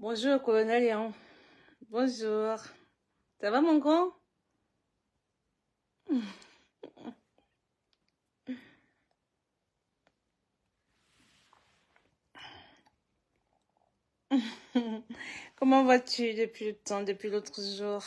Bonjour, colonel Léon. Bonjour. Ça va, mon grand? Comment vas-tu depuis le temps, depuis l'autre jour?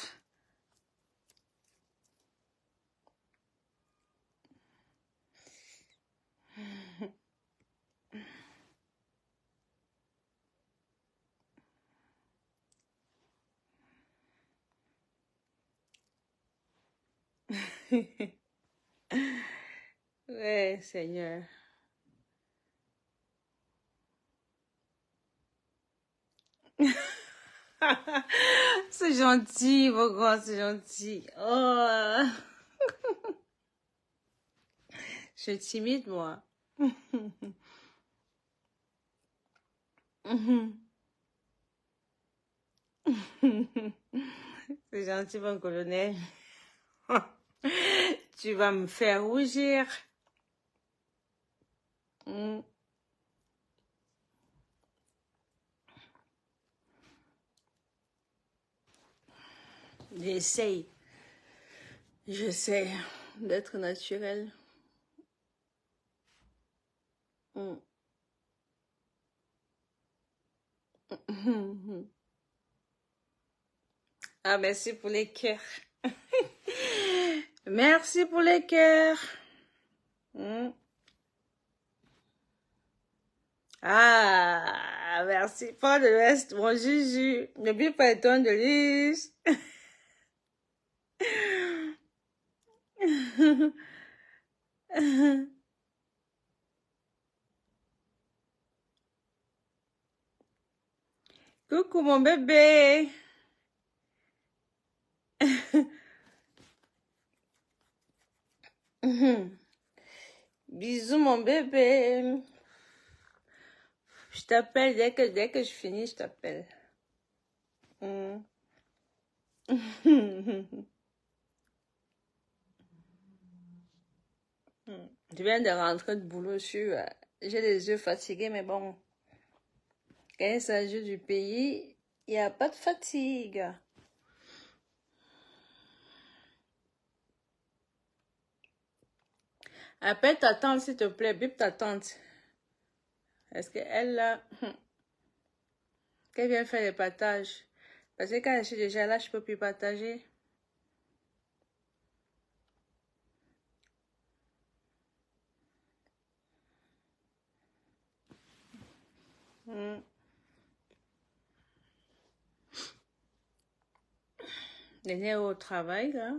Ouais, Seigneur. C'est gentil, mon grand, c'est gentil. Oh, je suis timide, moi. C'est gentil, mon colonel. Tu vas me faire rougir. Mm. J'essaye. J'essaie d'être naturel. Mm. Ah, merci pour les cœurs. Merci pour les cœurs. Mm. Ah, merci. Pas de l'Ouest, mon Juju. N'oublie pas les tonnes de lys. Coucou, mon bébé. Bisous, mon bébé. Je t'appelle dès que je finis, je t'appelle. Mm. Je viens de rentrer de boulot, j'ai les yeux fatigués, mais bon, quand il s'agit du pays, il n'y a pas de fatigue. Appelle ta tante, s'il te plaît, bip ta tante. Est-ce qu'elle, là, qu'elle vient faire les partages? Parce que quand je suis déjà là, je peux plus partager. Mm. L'aîné est au travail, là.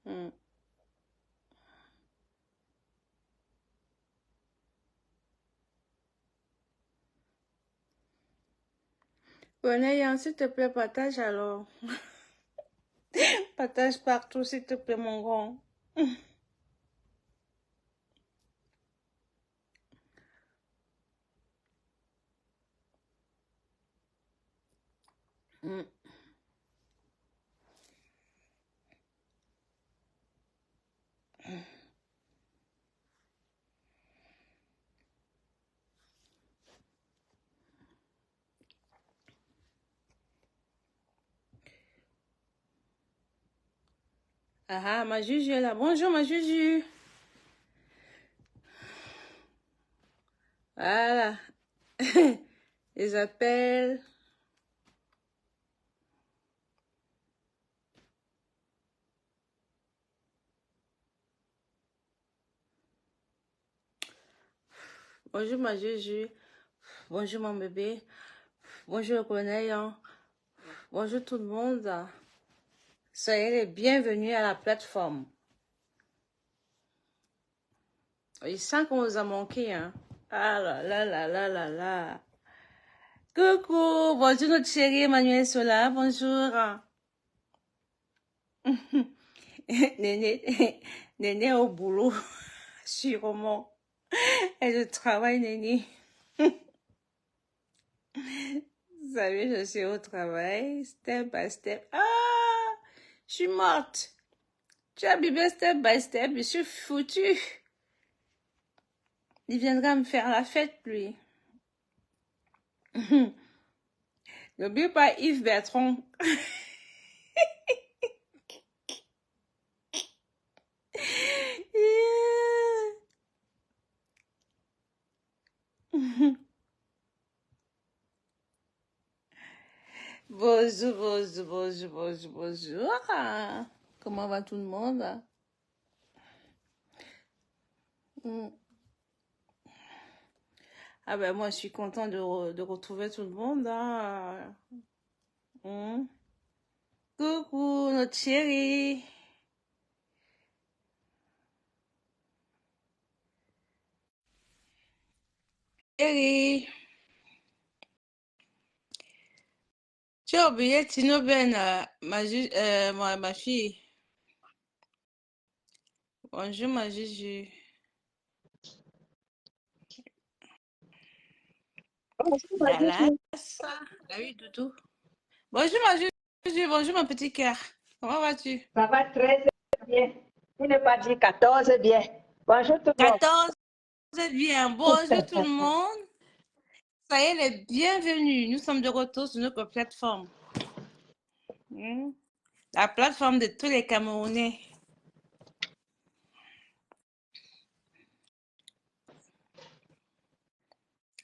Mm. René, s'il te plaît, partage alors. Partage partout, s'il te plaît, mon grand. Mm. Ah ah, ma Juju est là. Bonjour, ma Juju. Voilà. Les appels. Bonjour, ma Juju. Bonjour, mon bébé. Bonjour, le colonel. Bonjour, tout le monde. Soyez les bienvenus à la plateforme. Il sent qu'on vous a manqué, hein. Ah là là là là là là. Coucou. Bonjour, notre chérie Emmanuel Sola. Bonjour. Néné, Néné au boulot. Sûrement. Et je travaille, Néné. Vous savez, je suis au travail, step by step. Ah, je suis morte. Tu as bibé step by step, je suis foutue. Il viendra me faire la fête, lui. N'oublie pas Yves Bertrand. Bonjour, bonjour, bonjour, bonjour, bonjour. Comment va tout le monde? Ah ben moi je suis contente de retrouver tout le monde. Coucou notre chérie. Chérie. Tu as oublié Tino Ben, ma fille. Bonjour ma Juju. Dallas. Ah oui, Doudou. Bonjour ma Juju, bonjour mon petit cœur. Comment vas-tu? Ça va très bien. Il n'est pas dit 14 bien. Bonjour tout le monde. 14 bien. Bonjour tout le monde. Soyez les bienvenus. Nous sommes de retour sur notre plateforme. La plateforme de tous les Camerounais.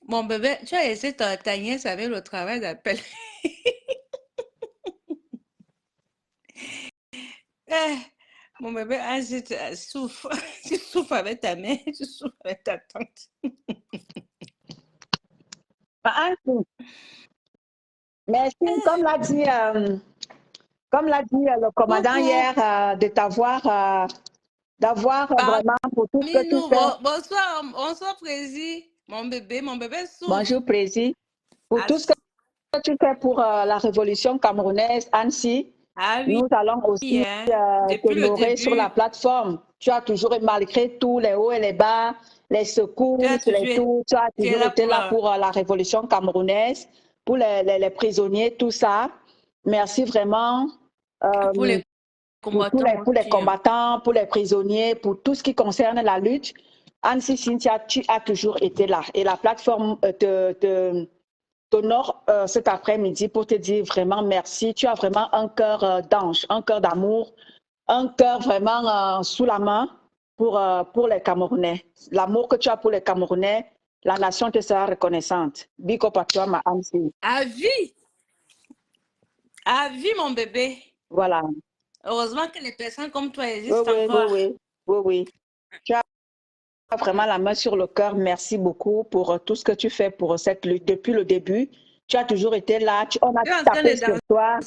Mon bébé, tu as laissé ta nièce avec le travail d'appel. Mon bébé, tu souffres. Tu souffres avec ta mère, tu souffres avec ta tante. Merci, comme l'a dit le commandant hier, d'avoir vraiment pour tout ce que tu fais. Bonsoir, Prési. Mon bébé souffre. Bonjour, Prési. Pour tout ce que tu fais pour la révolution camerounaise, Annecy, nous allons aussi t'honorer sur la plateforme. Tu as toujours, malgré tous les hauts et les bas, les secours, tu as toujours été là pour la révolution camerounaise, pour les prisonniers, tout ça. Merci vraiment pour les combattants, pour les prisonniers, pour tout ce qui concerne la lutte. Annecy Cynthia, tu as toujours été là. Et la plateforme t'honore cet après-midi pour te dire vraiment merci. Tu as vraiment un cœur d'ange, un cœur d'amour, un cœur vraiment sous la main pour les Camerounais. L'amour que tu as pour les Camerounais, la nation te sera reconnaissante. Big up à toi, ma Annecy. À vie! À vie, mon bébé. Voilà. Heureusement que les personnes comme toi existent encore. Oui. Tu as vraiment la main sur le cœur. Merci beaucoup pour tout ce que tu fais pour cette lutte. Depuis le début, tu as toujours été là. On a tapé sur toi.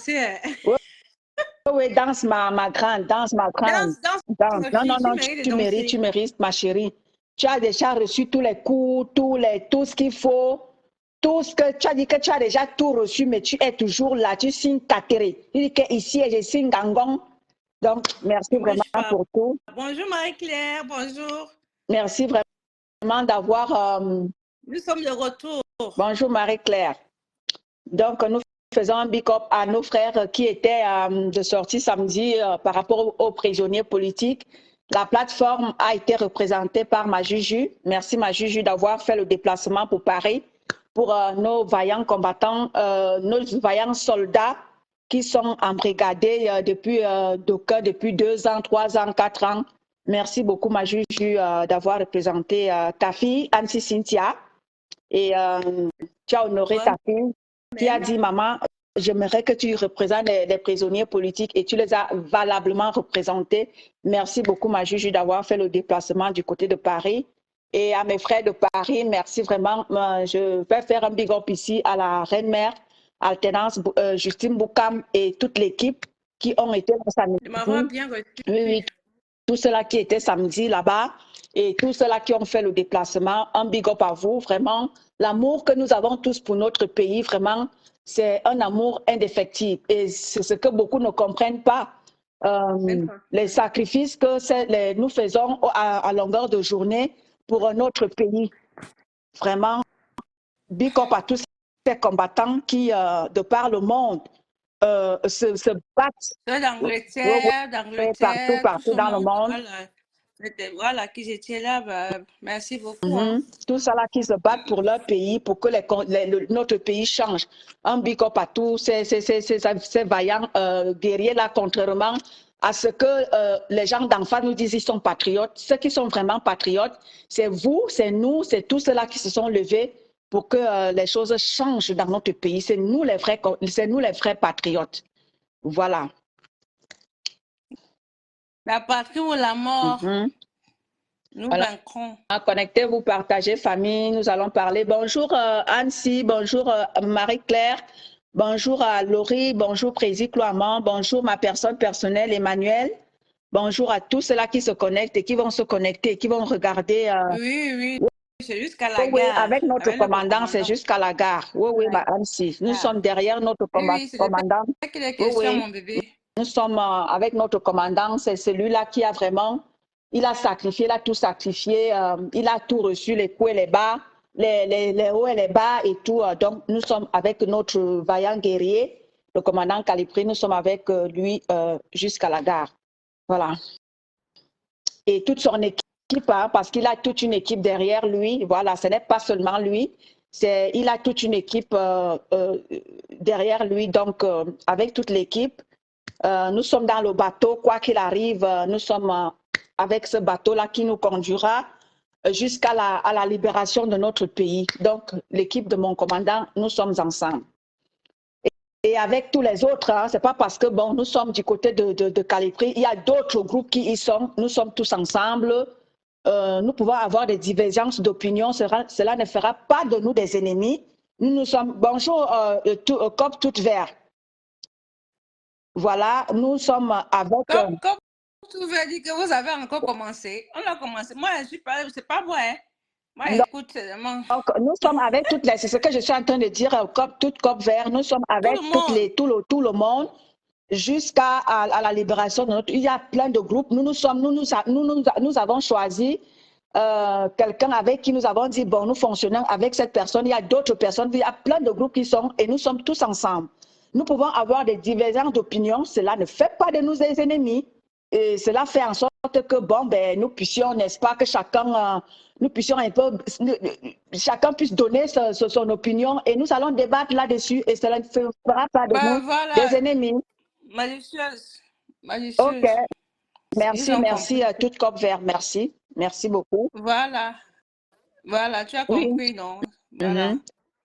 Oui, danse ma grande, danse ma grande. Danse. Non, tu mérites, ma chérie. Tu as déjà reçu tous les coups, tout ce qu'il faut. Tout ce que tu as dit que tu as déjà tout reçu, mais tu es toujours là, tu signes Kateré. Tu dis qu'ici, je signe Gangon. Donc, merci vraiment pour tout. Bonjour Marie-Claire, bonjour. Merci vraiment d'avoir... Nous sommes de retour. Bonjour Marie-Claire. Donc, nous faisons un big up à nos frères qui étaient de sortie samedi par rapport aux prisonniers politiques. La plateforme a été représentée par ma Juju. Merci ma Juju d'avoir fait le déplacement pour Paris, pour nos vaillants combattants, nos vaillants soldats qui sont embrigadés depuis 2 ans, 3 ans, 4 ans. Merci beaucoup ma Juju d'avoir représenté ta fille, Annecy Cynthia. Et tu as honoré ta fille. Qui a dit, maman, j'aimerais que tu représentes les prisonniers politiques et tu les as valablement représentés. Merci beaucoup, ma Juju, d'avoir fait le déplacement du côté de Paris. Et à mes frères de Paris, merci vraiment. Je vais faire un big up ici à la Reine-Mère, Alternance, Justine Boukam et toute l'équipe qui ont été là samedi. Oui, tous ceux-là qui étaient samedi là-bas et tous ceux-là qui ont fait le déplacement, un big up à vous, vraiment. L'amour que nous avons tous pour notre pays, vraiment, c'est un amour indéfectible. Et c'est ce que beaucoup ne comprennent pas. Les sacrifices que nous faisons à longueur de journée pour notre pays. Vraiment, big up à tous ces combattants qui, de par le monde, se battent. D'Angleterre, partout dans le monde. Voilà, qui étaient là, bah, merci beaucoup. Hein. Tous ceux-là qui se battent pour leur pays, pour que notre pays change. Un big up à tous ces vaillants guerriers-là, contrairement à ce que les gens d'en face nous disent, ils sont patriotes. Ceux qui sont vraiment patriotes, c'est vous, c'est nous, c'est tous ceux-là qui se sont levés pour que les choses changent dans notre pays. C'est nous les vrais patriotes. Voilà. La patrie ou la mort, nous Voilà. vaincrons. Connectez-vous, partagez, famille. Nous allons parler. Bonjour Annecy, bonjour Marie-Claire, bonjour à Laurie, bonjour Prési Cloamant, bonjour ma personne personnelle Emmanuel. Bonjour à tous ceux-là qui se connectent et qui vont se connecter, qui vont regarder. Oui, c'est jusqu'à la Oui, gare. avec notre commandant, c'est jusqu'à la gare. Oui, Ouais. Annecy. Nous sommes derrière notre Oui, c'est commandant. qu'il est question, mon bébé. Nous sommes avec notre commandant, c'est celui-là qui a vraiment, il a sacrifié, il a tout sacrifié, il a tout reçu, les coups et les bas, les hauts et les bas et tout. Donc, nous sommes avec notre vaillant guerrier, le commandant Calipri, nous sommes avec lui jusqu'à la gare. Voilà. Et toute son équipe, hein, parce qu'il a toute une équipe derrière lui. Voilà, ce n'est pas seulement lui, il a toute une équipe derrière lui. Donc, avec toute l'équipe, nous sommes dans le bateau, quoi qu'il arrive, nous sommes avec ce bateau-là qui nous conduira jusqu'à la libération de notre pays. Donc, l'équipe de mon commandant, nous sommes ensemble. Et avec tous les autres, hein, c'est pas parce que bon, nous sommes du côté de Calipri, il y a d'autres groupes qui y sont, nous sommes tous ensemble. Nous pouvons avoir des divergences d'opinion, cela ne fera pas de nous des ennemis. Nous sommes, bonjour, COP toute vert. Voilà, nous sommes avec... Comme tu veux dire que vous avez encore commencé. On a commencé. Moi, je suis pas... C'est pas moi, hein. Moi, écoute, c'est vraiment... Donc, nous sommes avec toutes les... C'est ce que je suis en train de dire, toute COP vert. Nous sommes avec tout le monde jusqu'à la libération de notre... Il y a plein de groupes. Nous avons choisi quelqu'un avec qui nous avons dit, bon, nous fonctionnons avec cette personne. Il y a d'autres personnes. Il y a plein de groupes qui sont... Et nous sommes tous ensemble. Nous pouvons avoir des divergences d'opinion. Cela ne fait pas de nous des ennemis. Et cela fait en sorte que, bon, ben, nous puissions, n'est-ce pas, que chacun, nous puissions un peu, chacun puisse donner son opinion et nous allons débattre là-dessus et cela ne fera pas de nous des ennemis. Malicieuse. Ok, merci à toute COP vert, merci beaucoup. Voilà, tu as compris, non? Voilà.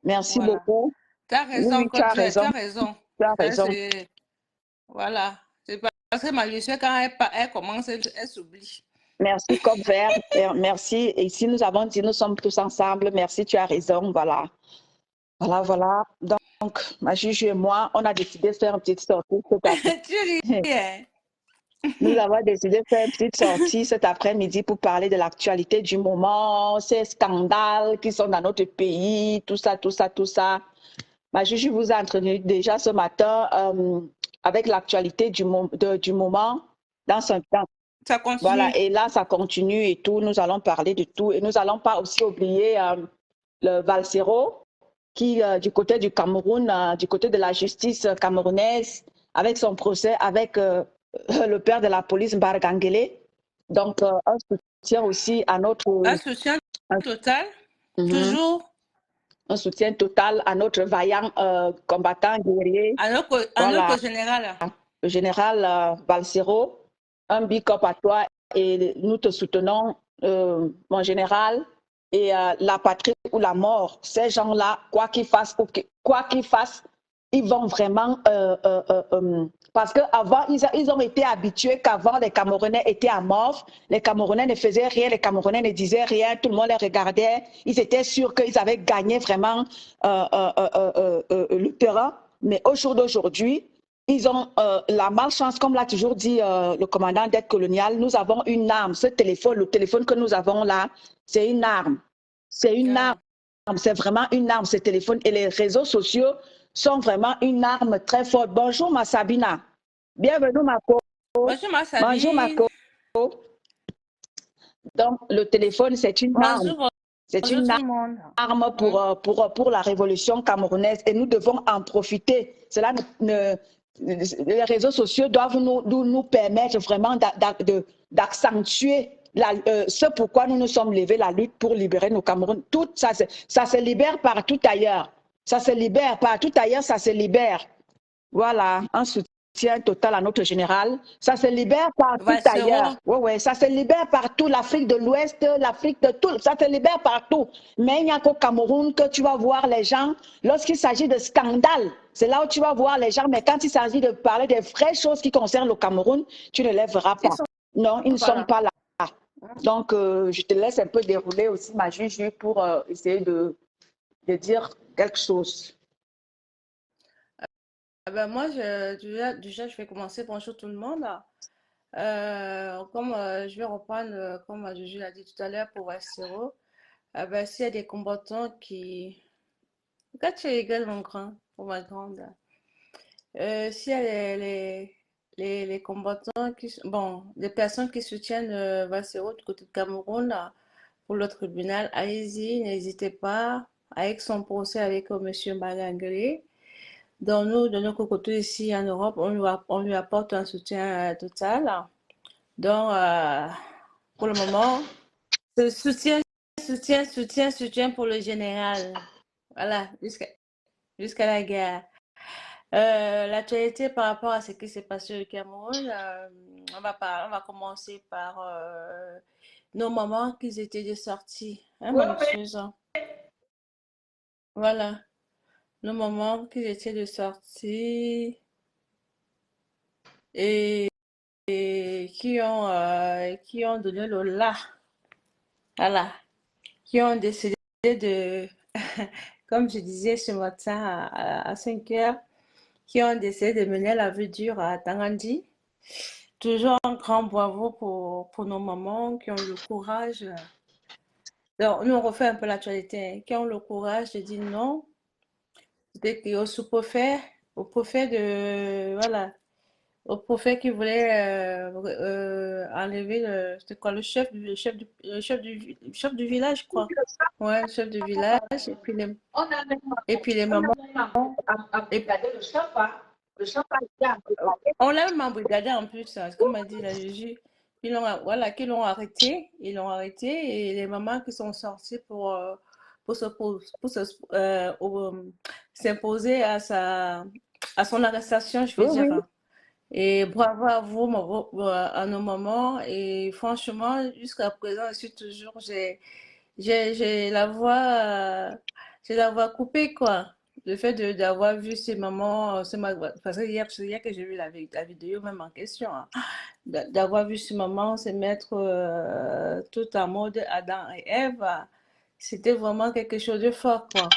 Merci beaucoup. Tu as raison, oui, tu as raison. Tu as raison. Voilà. C'est parce que malicieuse, quand elle commence, elle s'oublie. Merci, COP vert. Merci. Et ici, nous avons dit, nous sommes tous ensemble. Merci, tu as raison. Voilà. Voilà. Donc, ma juge et moi, on a décidé de faire une petite sortie cet après-midi. Tu ris, hein? Nous avons décidé de faire une petite sortie cet après-midi pour parler de l'actualité du moment, ces scandales qui sont dans notre pays, tout ça. Ma juge vous a entraîné déjà ce matin avec l'actualité du moment dans son temps. Ça continue. Voilà, et là, ça continue et tout. Nous allons parler de tout. Et nous n'allons pas aussi oublier le Valsero, qui, du côté du Cameroun, du côté de la justice camerounaise, avec son procès avec le père de la police, Mbargangele. Donc, un soutien aussi à notre... Un soutien total, toujours. Un soutien total à notre vaillant combattant guerrier. À notre général. Le général Valsero. Un big up à toi et nous te soutenons, mon général. Et la patrie ou la mort, ces gens-là, quoi qu'ils fassent, ils vont vraiment... parce qu'avant, ils ont été habitués qu'avant, les Camerounais étaient à mort. Les Camerounais ne faisaient rien, les Camerounais ne disaient rien. Tout le monde les regardait. Ils étaient sûrs qu'ils avaient gagné vraiment le terrain. Mais au jour d'aujourd'hui, ils ont la malchance, comme l'a toujours dit le commandant d'aide coloniale, nous avons une arme. Ce téléphone, le téléphone que nous avons là, c'est une arme. C'est une arme. C'est vraiment une arme, ce téléphone. Et les réseaux sociaux sont vraiment une arme très forte. Bonjour, ma Sabina. Bienvenue, Mako. Bonjour, ma Sabine. Bonjour, Mako. Donc, le téléphone, c'est une arme. C'est une arme pour la révolution camerounaise. Et nous devons en profiter. Cela les réseaux sociaux doivent nous permettre vraiment d'accentuer ce pourquoi nous nous sommes levés, la lutte pour libérer nos Cameroun. Tout ça, ça se libère partout ailleurs. Ça se libère partout ailleurs, ça se libère. Voilà, un soutien total à notre général. Ça se libère partout ailleurs. Vassero, Oui, oui, ça se libère partout. L'Afrique de l'Ouest, l'Afrique de tout, ça se libère partout. Mais il n'y a qu'au Cameroun que tu vas voir les gens, lorsqu'il s'agit de scandales, c'est là où tu vas voir les gens. Mais quand il s'agit de parler des vraies choses qui concernent le Cameroun, tu ne les verras ils pas. sont Non, ils ne pas sont là. pas là. Donc, je te laisse un peu dérouler aussi ma juge pour essayer de dire quelque chose. Ah ben moi, déjà, je vais commencer. Bonjour tout le monde. Comme je vais reprendre, comme je l'ai dit tout à l'heure pour Vassero, ben, s'il y a des combattants qui... Pourquoi tu rigoles, mon grand, ou ma grande? S'il y a les combattants qui... Bon, les personnes qui soutiennent Vassero du côté de Cameroun pour le tribunal, allez-y, n'hésitez pas avec son procès avec Monsieur Magangeli. Donc nous, de notre côté ici en Europe, on lui apporte un soutien total. Donc, pour le moment, ce soutien pour le général. Voilà, jusqu'à la guerre. L'actualité par rapport à ce qui s'est passé au Cameroun, on va commencer par nos moments qui étaient de sortie, hein, Oui, ma oui. luxueuse. Voilà, nos moments qui étaient de sortie et qui ont donné le là, voilà, qui ont décidé de, comme je disais ce matin à 5 heures, qui ont décidé de mener la vie dure à Tangandi. Toujours un grand bravo pour nos mamans qui ont le courage. Donc, nous, on refait un peu l'actualité, hein, qui ont le courage de dire non. C'était au sous-préfet, au préfet de, voilà, au préfet qui voulait enlever c'était quoi, le chef du village, je crois. Ouais, le chef du village, et puis les mamans. Et, Embrigadé le chef, hein. Le chef a été embrigadé. on l'a même embrigadé en plus, hein, comme a dit la juge. Voilà, ils l'ont arrêté, et les mamans qui sont sorties pour s'imposer à son arrestation, je vais Oui, dire, oui. hein. Et bravo à vous, à nos mamans. Et franchement, jusqu'à présent, je suis toujours, j'ai la voix, j'ai la voix coupée, quoi. Le fait d'avoir vu ces mamans, parce que c'est hier que j'ai vu la vidéo même en question, hein. D'avoir vu ces mamans se mettre tout en mode Adam et Ève, c'était vraiment quelque chose de fort, quoi.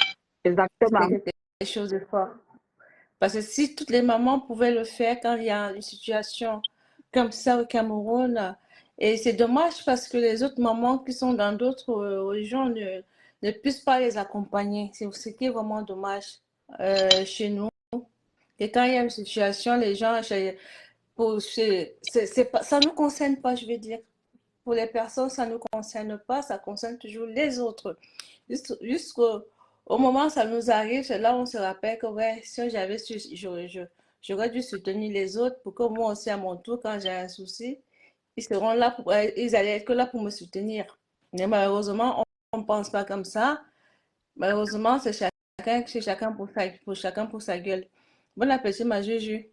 C'était Exactement. quelque chose de fort. Parce que si toutes les mamans pouvaient le faire quand il y a une situation comme ça au Cameroun, et c'est dommage parce que les autres mamans qui sont dans d'autres régions ne puissent pas les accompagner. C'est ce qui est vraiment dommage chez nous. Et quand il y a une situation, les gens, ça ne nous concerne pas, je veux dire. Pour les personnes, ça ne nous concerne pas, ça concerne toujours les autres. Jusqu'au moment où ça nous arrive, c'est là où on se rappelle que ouais, si j'avais su, j'aurais dû soutenir les autres pour que moi aussi, à mon tour, quand j'ai un souci, ils allaient être là pour me soutenir. Mais malheureusement, on ne pense pas comme ça. Malheureusement, c'est chacun pour sa gueule. Bon appétit, ma Juju.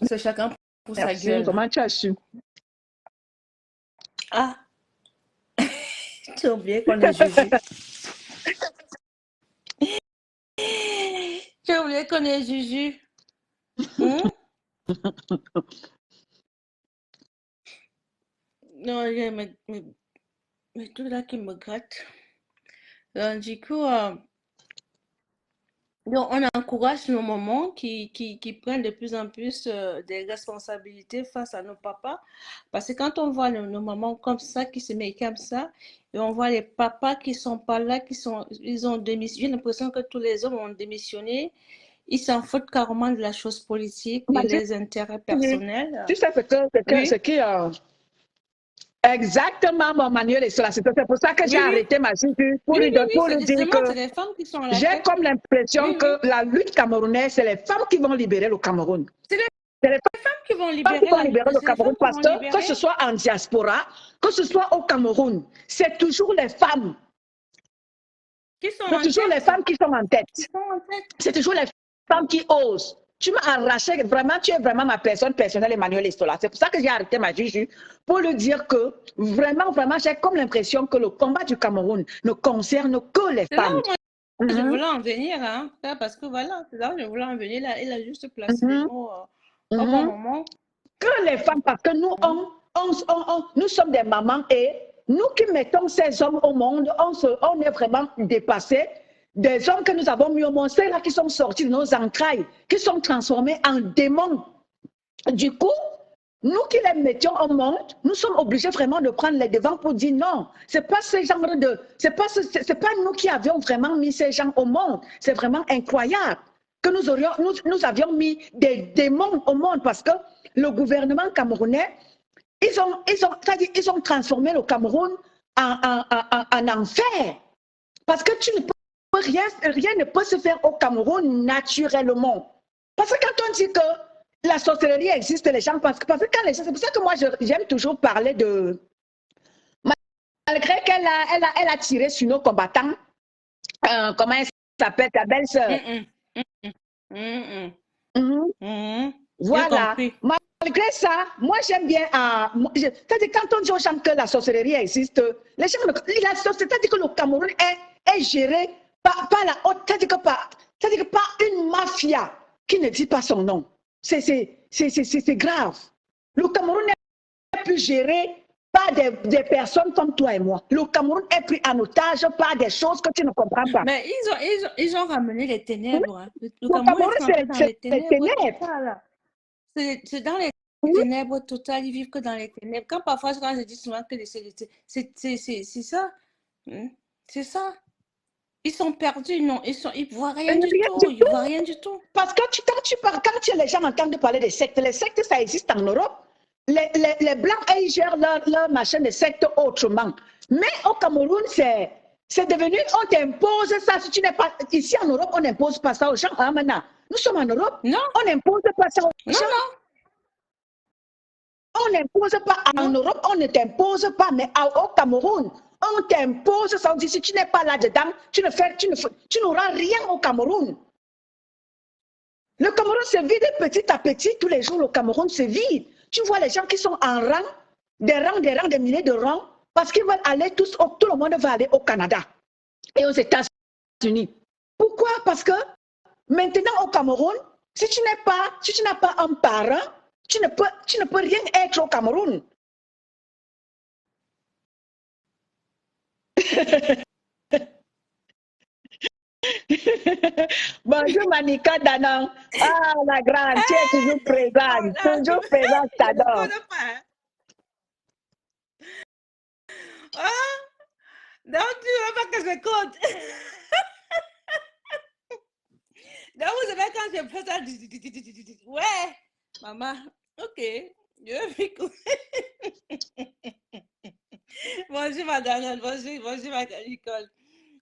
C'est chacun pour sa Merci. gueule. Comment tu as su? Ah, tu as oublié qu'on est Juju. Tu as oublié qu'on est Juju. Non, il y a mes tout là qui me gratte. Donc, du coup, donc, on encourage nos mamans qui prennent de plus en plus des responsabilités face à nos papas. Parce que quand on voit nos mamans comme ça, qui se mettent comme ça, et on voit les papas qui sont pas là, ils ont démissionné. J'ai l'impression que tous les hommes ont démissionné. Ils s'en foutent carrément de la chose politique et les intérêts personnels. Tu sais ce Oui, qui exactement mon manuel est cela. C'est pour ça que j'ai oui, oui. arrêté ma juju Oui, oui, oui, pour c'est lui dire justement, c'est que les femmes qui sont à la j'ai tête. comme l'impression Oui, oui. que la lutte camerounaise, c'est les femmes qui vont libérer le Cameroun. C'est les C'est les femmes qui vont femmes qui libérer vont libérer le c'est les Cameroun femmes qui parce vont que ce libérer. soit en diaspora, que ce soit au Cameroun, c'est toujours les femmes. Qui sont C'est en toujours les tête. femmes qui sont en tête. Qui sont en tête. C'est toujours les femmes qui osent. Tu m'as arraché, vraiment, tu es vraiment ma personne personnelle, Emmanuel Estola. C'est pour ça que j'ai arrêté ma juge, pour lui dire que vraiment, vraiment, j'ai comme l'impression que le combat du Cameroun ne concerne que les C'est là femmes. où moi, je voulais en venir, hein, parce que voilà, c'est là où je voulais en venir. Là, il a juste placé les mots au bon moment. Que les femmes, parce que nous, nous sommes des mamans et nous qui mettons ces hommes au monde, on est vraiment dépassés. Des hommes que nous avons mis au monde, ceux là qui sont sortis de nos entrailles, qui sont transformés en démons. Du coup, nous qui les mettions au monde, nous sommes obligés vraiment de prendre les devants pour dire non, c'est pas ce genre de, c'est pas nous qui avions vraiment mis ces gens au monde. C'est vraiment incroyable que nous avions mis des démons au monde parce que le gouvernement camerounais, ils ont transformé le Cameroun en enfer. Parce que rien ne peut se faire au Cameroun naturellement. Parce que quand on dit que la sorcellerie existe, les gens pensent que, parce que quand les gens, c'est pour ça que moi j'aime toujours parler de, malgré qu'elle a tiré sur nos combattants, comment elle s'appelle, ta belle-sœur. Voilà. Malgré ça, moi j'aime bien, c'est-à-dire quand on dit aux gens que la sorcellerie existe, les gens, c'est-à-dire que le Cameroun est géré par la haute, c'est-à-dire que par une mafia qui ne dit pas son nom. C'est grave. Le Cameroun n'est plus géré par des personnes comme toi et moi. Le Cameroun est pris en otage par des choses que tu ne comprends pas. Mais ils ont ramené les ténèbres. Hein. Le Cameroun, c'est dans les ténèbres. C'est dans les ténèbres totales, ils vivent que dans les ténèbres. Quand je dis souvent que c'est ça. C'est ça. Ils sont perdus, non, ils voient rien du tout. Ils voient rien du tout. Parce que quand les gens entendent parler des sectes, les sectes, ça existe en Europe. Les Blancs, ils gèrent leur machin de secte autrement. Mais au Cameroun, c'est devenu, on t'impose ça. Si tu n'es pas ici en Europe, on n'impose pas ça aux gens. Hein, maintenant, nous sommes en Europe. Non. On n'impose pas ça aux gens. Non. On n'impose pas en Europe, on ne t'impose pas, mais au Cameroun, on t'impose ça. On dit si tu n'es pas là-dedans, tu n'auras rien au Cameroun. Le Cameroun se vide petit à petit, tous les jours, le Cameroun se vide. Tu vois les gens qui sont en rang, des milliers de rangs, parce qu'ils veulent aller tout le monde va aller au Canada et aux États-Unis. Pourquoi? Parce que maintenant au Cameroun, si tu n'as pas un parent, tu ne peux rien être au Cameroun. Bonjour Manika Danan. Ah, la grande, tu es toujours présente. Toujours présente, t'adore. Ah, donc tu veux pas que je compte. Donc vous savez quand je fais ça, ouais, maman, ok, je vais bonjour madame, bonjour ma Nicole.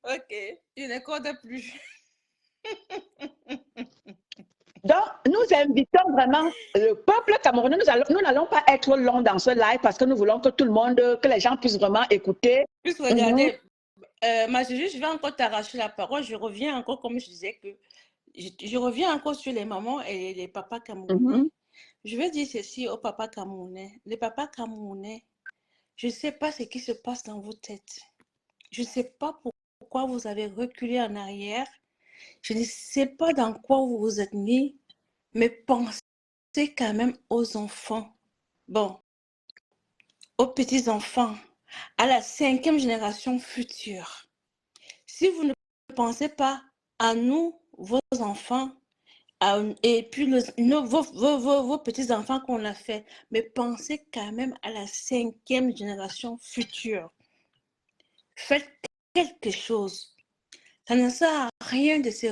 Ok, je ne compte plus. Donc, nous invitons vraiment le peuple camerounais. Nous n'allons pas être longs dans ce live parce que nous voulons que tout le monde, que les gens puissent vraiment écouter. Puisse regarder. Ma juge, je vais encore t'arracher la parole. Je reviens encore, comme je disais, que je reviens encore sur les mamans et les papas camerounais. Je vais dire ceci aux papas camerounais. Les papas camerounais, je ne sais pas ce qui se passe dans vos têtes. Je ne sais pas pourquoi vous avez reculé en arrière. Je ne sais pas dans quoi vous vous êtes mis, mais pensez quand même aux enfants. Bon, aux petits-enfants, à la 5e génération future. Si vous ne pensez pas à nous, vos enfants, et puis vos petits-enfants qu'on a fait, mais pensez quand même à la 5e génération future. Faites quelque chose. Ça ne sert à rien de se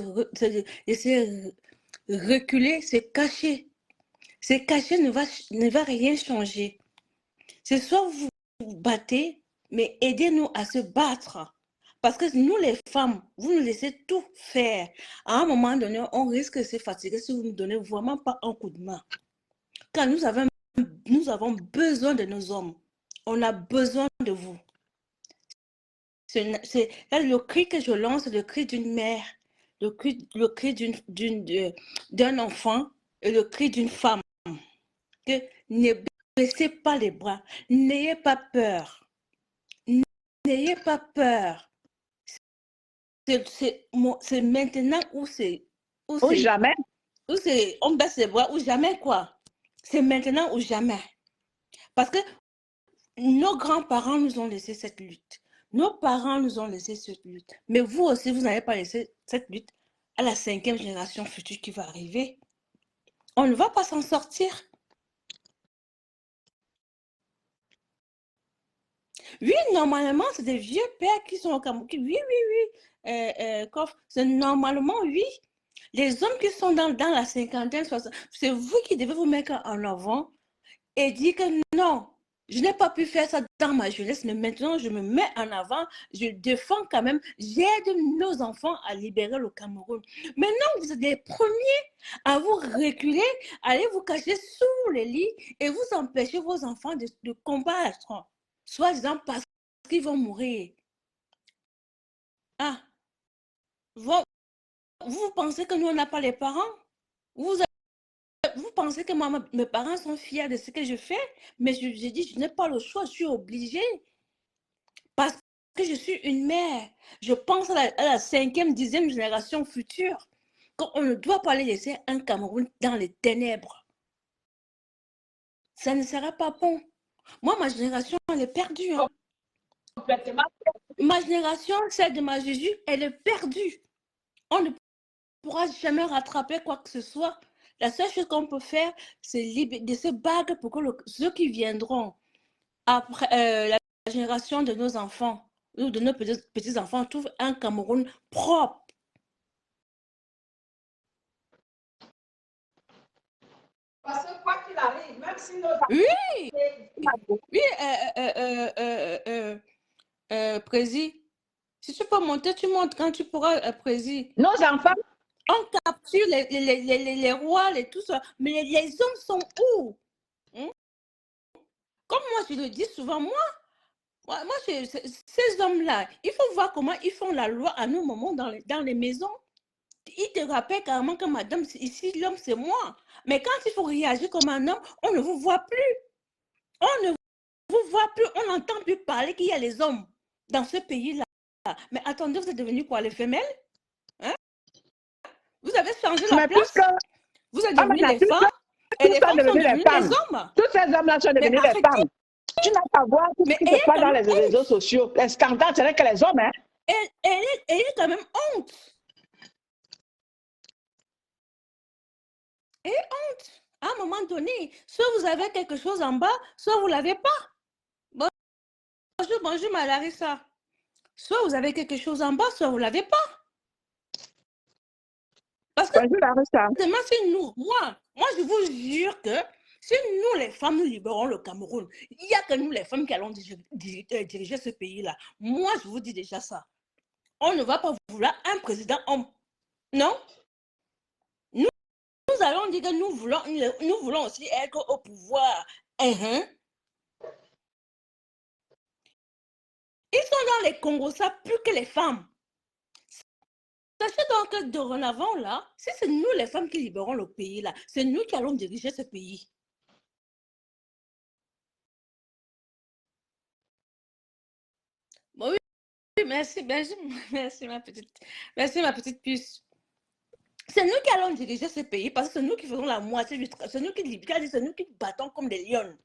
reculer, se cacher. Se cacher ne va rien changer. C'est soit vous vous battez, mais aidez-nous à se battre. Parce que nous, les femmes, vous nous laissez tout faire. À un moment donné, on risque de se fatiguer si vous ne donnez vraiment pas un coup de main. Quand nous avons besoin de nos hommes, on a besoin de vous. Là, le cri que je lance, le cri d'une mère, le cri d'un enfant et le cri d'une femme. Que ne baissez pas les bras, n'ayez pas peur. N'ayez pas peur. C'est maintenant ou c'est... Ou jamais. Ou c'est on baisse les bras ou jamais, quoi. C'est maintenant ou jamais. Parce que nos grands-parents nous ont laissé cette lutte. Nos parents nous ont laissé cette lutte. Mais vous aussi, vous n'avez pas laissé cette lutte à la 5e génération future qui va arriver. On ne va pas s'en sortir. Oui, normalement, c'est des vieux pères qui sont au Cameroun. Oui. C'est normalement, oui. Les hommes qui sont dans la cinquantaine, 60, c'est vous qui devez vous mettre en avant et dire que non, je n'ai pas pu faire ça dans ma jeunesse, mais maintenant, je me mets en avant, je défends quand même, j'aide nos enfants à libérer le Cameroun. Maintenant, vous êtes les premiers à vous reculer, aller vous cacher sous les lits et vous empêcher vos enfants de combattre, soi-disant parce qu'ils vont mourir. Ah, vous pensez que nous, on n'a pas les parents? Vous pensez que moi, mes parents sont fiers de ce que je fais, mais j'ai dit, je n'ai pas le choix, je suis obligée. Parce que je suis une mère. Je pense à la 5e, 10e génération future. Qu'on ne doit pas les laisser un Cameroun dans les ténèbres. Ça ne sera pas bon. Moi, ma génération, elle est perdue. Hein. Ma génération, celle de ma Jésus, elle est perdue. On ne pourra jamais rattraper quoi que ce soit. La seule chose qu'on peut faire, c'est de se battre pour que ceux qui viendront après la génération de nos enfants ou de nos petits-enfants trouvent un Cameroun propre. Parce que quoi qu'il arrive, même si nos Prési, si tu peux monter, tu montes quand tu pourras, Prési. Nos enfants. On capture les rois, tout ça, mais les hommes sont où? Comme moi, je le dis souvent, ces hommes-là, il faut voir comment ils font la loi à nos moments dans les maisons. Ils te rappellent carrément que madame, ici, l'homme, c'est moi. Mais quand il faut réagir comme un homme, on ne vous voit plus. On ne vous voit plus, on n'entend plus parler qu'il y a les hommes dans ce pays-là. Mais attendez, vous êtes devenus quoi, les femelles? Hein? Vous avez changé la place? Vous êtes devenus les femmes? Et les femmes sont devenues les hommes? Tous ces hommes-là sont devenus des femmes. Tu n'as pas voir tout ce qui se passe dans les réseaux sociaux. Les scandales, c'est que les hommes, hein? Ayez quand même honte. Et honte. À un moment donné, soit vous avez quelque chose en bas, soit vous ne l'avez pas. Bonjour, ma Larissa. Soit vous avez quelque chose en bas, soit vous ne l'avez pas. Parce que c'est nous, moi, je vous jure que si nous, les femmes, nous libérons le Cameroun, il n'y a que nous, les femmes, qui allons diriger ce pays-là. Moi, je vous dis déjà ça. On ne va pas vouloir un président homme. Non. Nous allons dire que nous voulons aussi être au pouvoir. Ils sont dans les Congos, ça plus que les femmes. Sachez donc que dorénavant, là, si c'est nous les femmes qui libérons le pays, là, c'est nous qui allons diriger ce pays. Bon, oui, merci ma petite puce. C'est nous qui allons diriger ce pays parce que c'est nous qui faisons la moitié du travail. C'est nous qui battons comme des lions.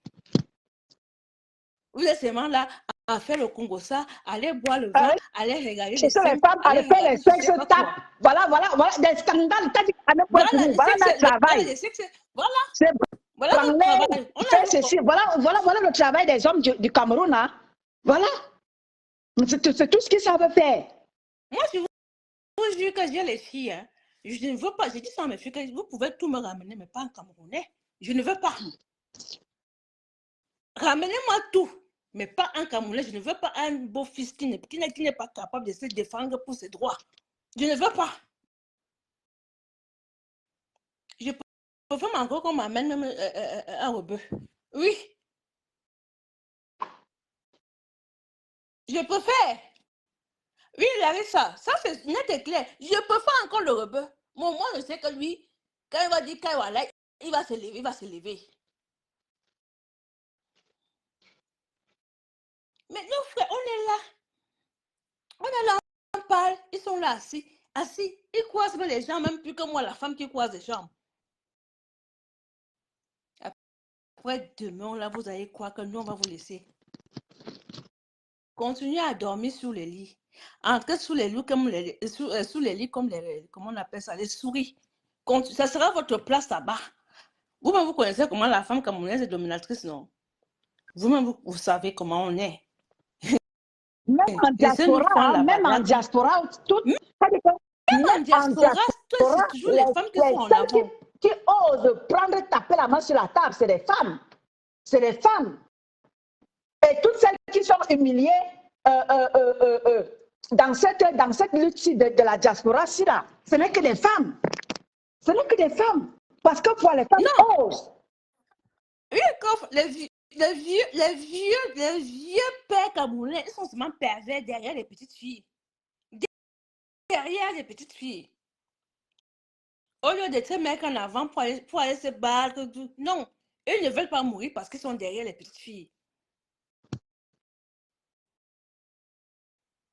Vous êtes seulement là à faire le Congo ça, aller boire le vin, aller regarder les femmes, aller faire les sexes tapes. Voilà, des scandales. Voilà notre travail. Voilà notre travail. Voilà le travail des hommes du Cameroun. Hein. Voilà. C'est tout ce qu'ils savent faire. Moi, je vous jure que j'ai les filles. Hein. Je ne veux pas, j'ai dit ça à mes filles, que vous pouvez tout me ramener, mais pas un Camerounais. Je ne veux pas. Ramenez-moi tout, mais pas un Camerounais. Je ne veux pas un beau fils qui n'est pas capable de se défendre pour ses droits. Je ne veux pas. Je préfère encore qu'on m'amène même un rebeu. Oui, je préfère. Oui, Larissa, ça c'est net et clair. Je préfère encore le rebeu. Moi, je sais que lui, quand il va dire Kaiwala, il va se lever, il va se lever. Mais nos frères, on est là. On est là, on parle. Ils sont là assis. Assis. Ils croisent les gens, même plus que moi, la femme qui croise les jambes. Après, demain, là, vous allez croire que nous, on va vous laisser. Continuez à dormir sous les lits. Entrez sous les lits comme sous les lits comme les, comment on appelle ça, les souris. Ça sera votre place là-bas. Vous-même, vous connaissez comment la femme camerounaise est dominatrice, non? Vous-même, vous savez comment on est. Même en diaspora, même en diaspora, c'est toujours les femmes qui sont en avant. Qui osent prendre, taper la main sur la table, c'est les femmes. C'est les femmes. Et toutes celles qui sont humiliées dans cette lutte de la diaspora, ce n'est que des femmes. Ce n'est que des femmes. Parce que pour les femmes osent. Oui, les vieux pères camerounais, ils sont seulement pervers derrière les petites filles. Derrière les petites filles. Au lieu de se mettre en avant pour aller se battre, non, eux ne veulent pas mourir parce qu'ils sont derrière les petites filles.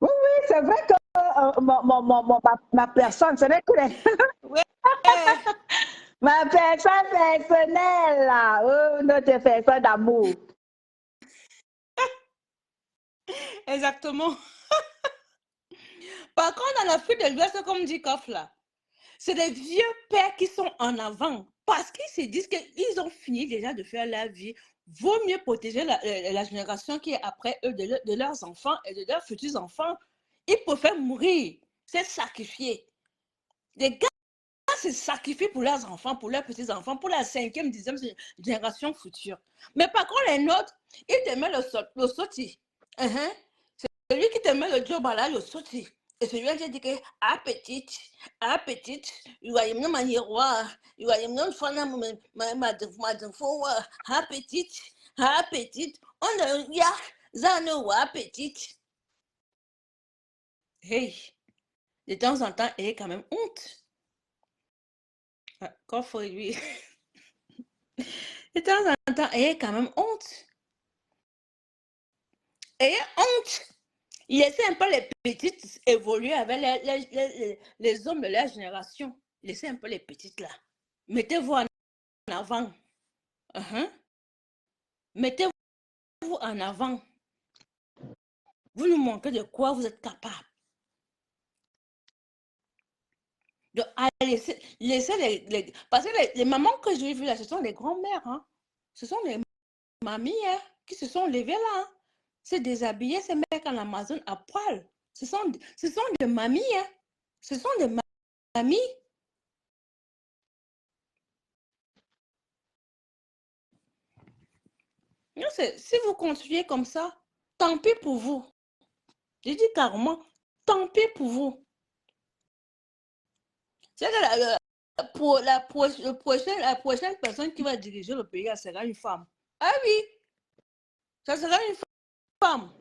Oui, c'est vrai que ma personne, ce n'est que les... Ouais. Ma personne personnelle, là, notre personne d'amour. Exactement. Par contre, dans l'Afrique de l'Ouest, comme dit Kof là, c'est des vieux pères qui sont en avant parce qu'ils se disent qu'ils ont fini déjà de faire la vie. Vaut mieux protéger la génération qui est après eux, de leurs enfants et de leurs futurs enfants. Ils préfèrent mourir, c'est sacrifier. Les gars se sacrifient pour leurs enfants, pour leurs petits-enfants, pour la 5e, 10e génération future. Mais par contre, les nôtres, ils te mettent le sauti. C'est celui qui te met le job là, le sauti. Et celui-là qui dit que, petite, il va y avoir un miroir, il va y avoir une femme, petite, on a, zano, petite. Hey, de temps en temps, il y a quand même honte. Coffre, lui. De temps en temps, il y a quand même honte. Ayez honte. Laissez un peu les petites évoluer avec les hommes de leur génération. Laissez un peu les petites là. Mettez-vous en avant. Mettez-vous en avant. Vous nous montrez de quoi vous êtes capable. Donc, laissez les... Parce que les mamans que j'ai vues là, ce sont les grands-mères. Hein. Ce sont les mamies qui se sont levées là. Hein. Se déshabiller, se mettre en Amazon à poil. Ce sont des mamies. Hein. Ce sont des mamies. Non, si vous continuez comme ça, tant pis pour vous. Je dis carrément, tant pis pour vous. C'est que la prochaine personne qui va diriger le pays, ça sera une femme. Ah oui, ça sera une femme.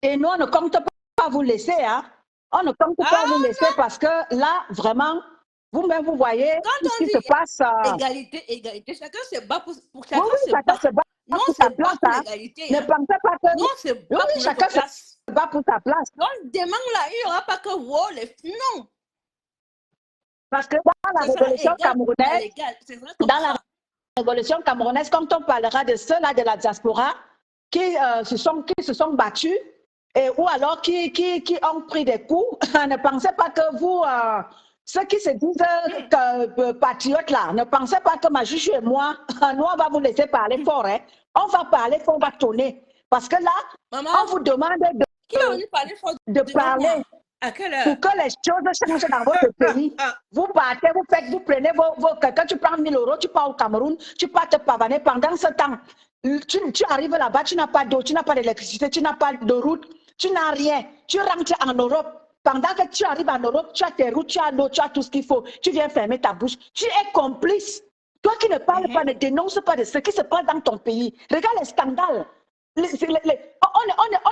Et nous, on ne compte pas vous laisser. Hein? On ne compte pas vous laisser parce que là, vraiment, vous-même, vous voyez ce qui se passe. Égalité, chacun se bat pour chacun se bat non, pour sa place. Hein? Ne pensez pas que... Non, c'est pas pour chacun place. Se bat pour sa place. Donc, demain, là, il n'y aura pas que wow, non. Parce que dans la révolution camerounaise, quand on parlera de ceux-là de la diaspora qui se sont battus, ou alors qui ont pris des coups, ne pensez pas que vous, ceux qui se disent patriotes là, ne pensez pas que ma juge et moi, nous on va vous laisser parler fort. Hein. On va parler fort, on va tourner. Parce que là, maman, on vous demande de parler. Pour que les choses changent dans votre pays. Vous partez, vous prenez quand tu prends 1000 €, tu pars au Cameroun, tu pars te pavaner pendant ce temps. Tu arrives là-bas, tu n'as pas d'eau, tu n'as pas d'électricité, tu n'as pas de route, tu n'as rien. Tu rentres en Europe. Pendant que tu arrives en Europe, tu as tes routes, tu as l'eau, tu as tout ce qu'il faut. Tu viens fermer ta bouche. Tu es complice. Toi qui ne parles pas, ne dénonce pas de ce qui se passe dans ton pays. Regarde les scandales. On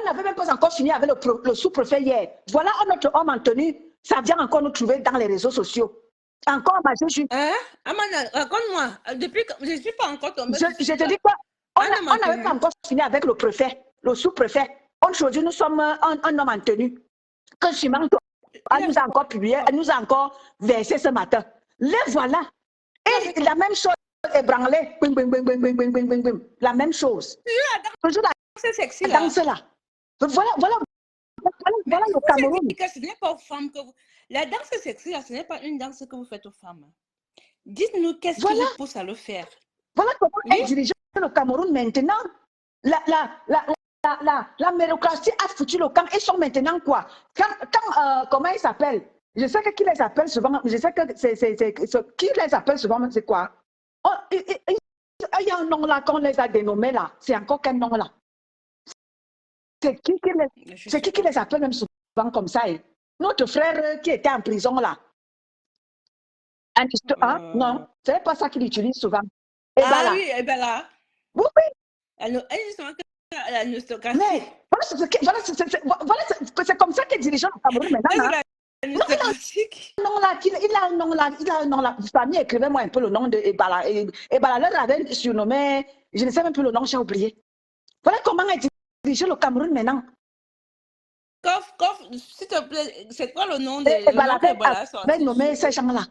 n'avait même pas encore fini avec le sous-préfet hier. Voilà notre homme en tenue. Ça vient encore nous trouver dans les réseaux sociaux. Encore ma juge. Amana, raconte-moi. Depuis que je ne suis pas encore tombée. Je te dis quoi? On n'avait pas encore fini avec le préfet, le sous-préfet. Aujourd'hui, nous sommes un homme en tenue. Que Chimanto nous a encore publié, elle nous a encore versé ce matin. Les voilà. Et la même chose ébranlée. La même chose. Toujours la sexy, danse là. Voilà le Cameroun. Ce n'est pas aux femmes que vous... La danse sexy, là, ce n'est pas une danse que vous faites aux femmes. Dites-nous qu'est-ce qui vous pousse à le faire. Voilà comment est dirigé le Cameroun maintenant. La méritocratie a foutu le camp. Ils sont maintenant quoi? Comment ils s'appellent? Je sais que qui les appelle souvent. Je sais que qui les appelle souvent, c'est quoi? Il y a un nom là qu'on les a dénommés là. C'est encore quel nom là? C'est qui les appelle même souvent comme ça? Notre frère qui était en prison là. Non, c'est pas ça qu'il utilise souvent. Oui, Ebala. Oui. Elle ne se casse. Voilà, c'est comme ça qu'il dirige le Cameroun maintenant. Il a un nom là. Famille, écrivez-moi un peu le nom de Ebala. Ebala leur avait surnommé, je ne sais même plus le nom, j'ai oublié. Voilà comment est dirigé le Cameroun maintenant. S'il te plaît, c'est quoi le nom de Ebala? Avait nommé ces gens-là.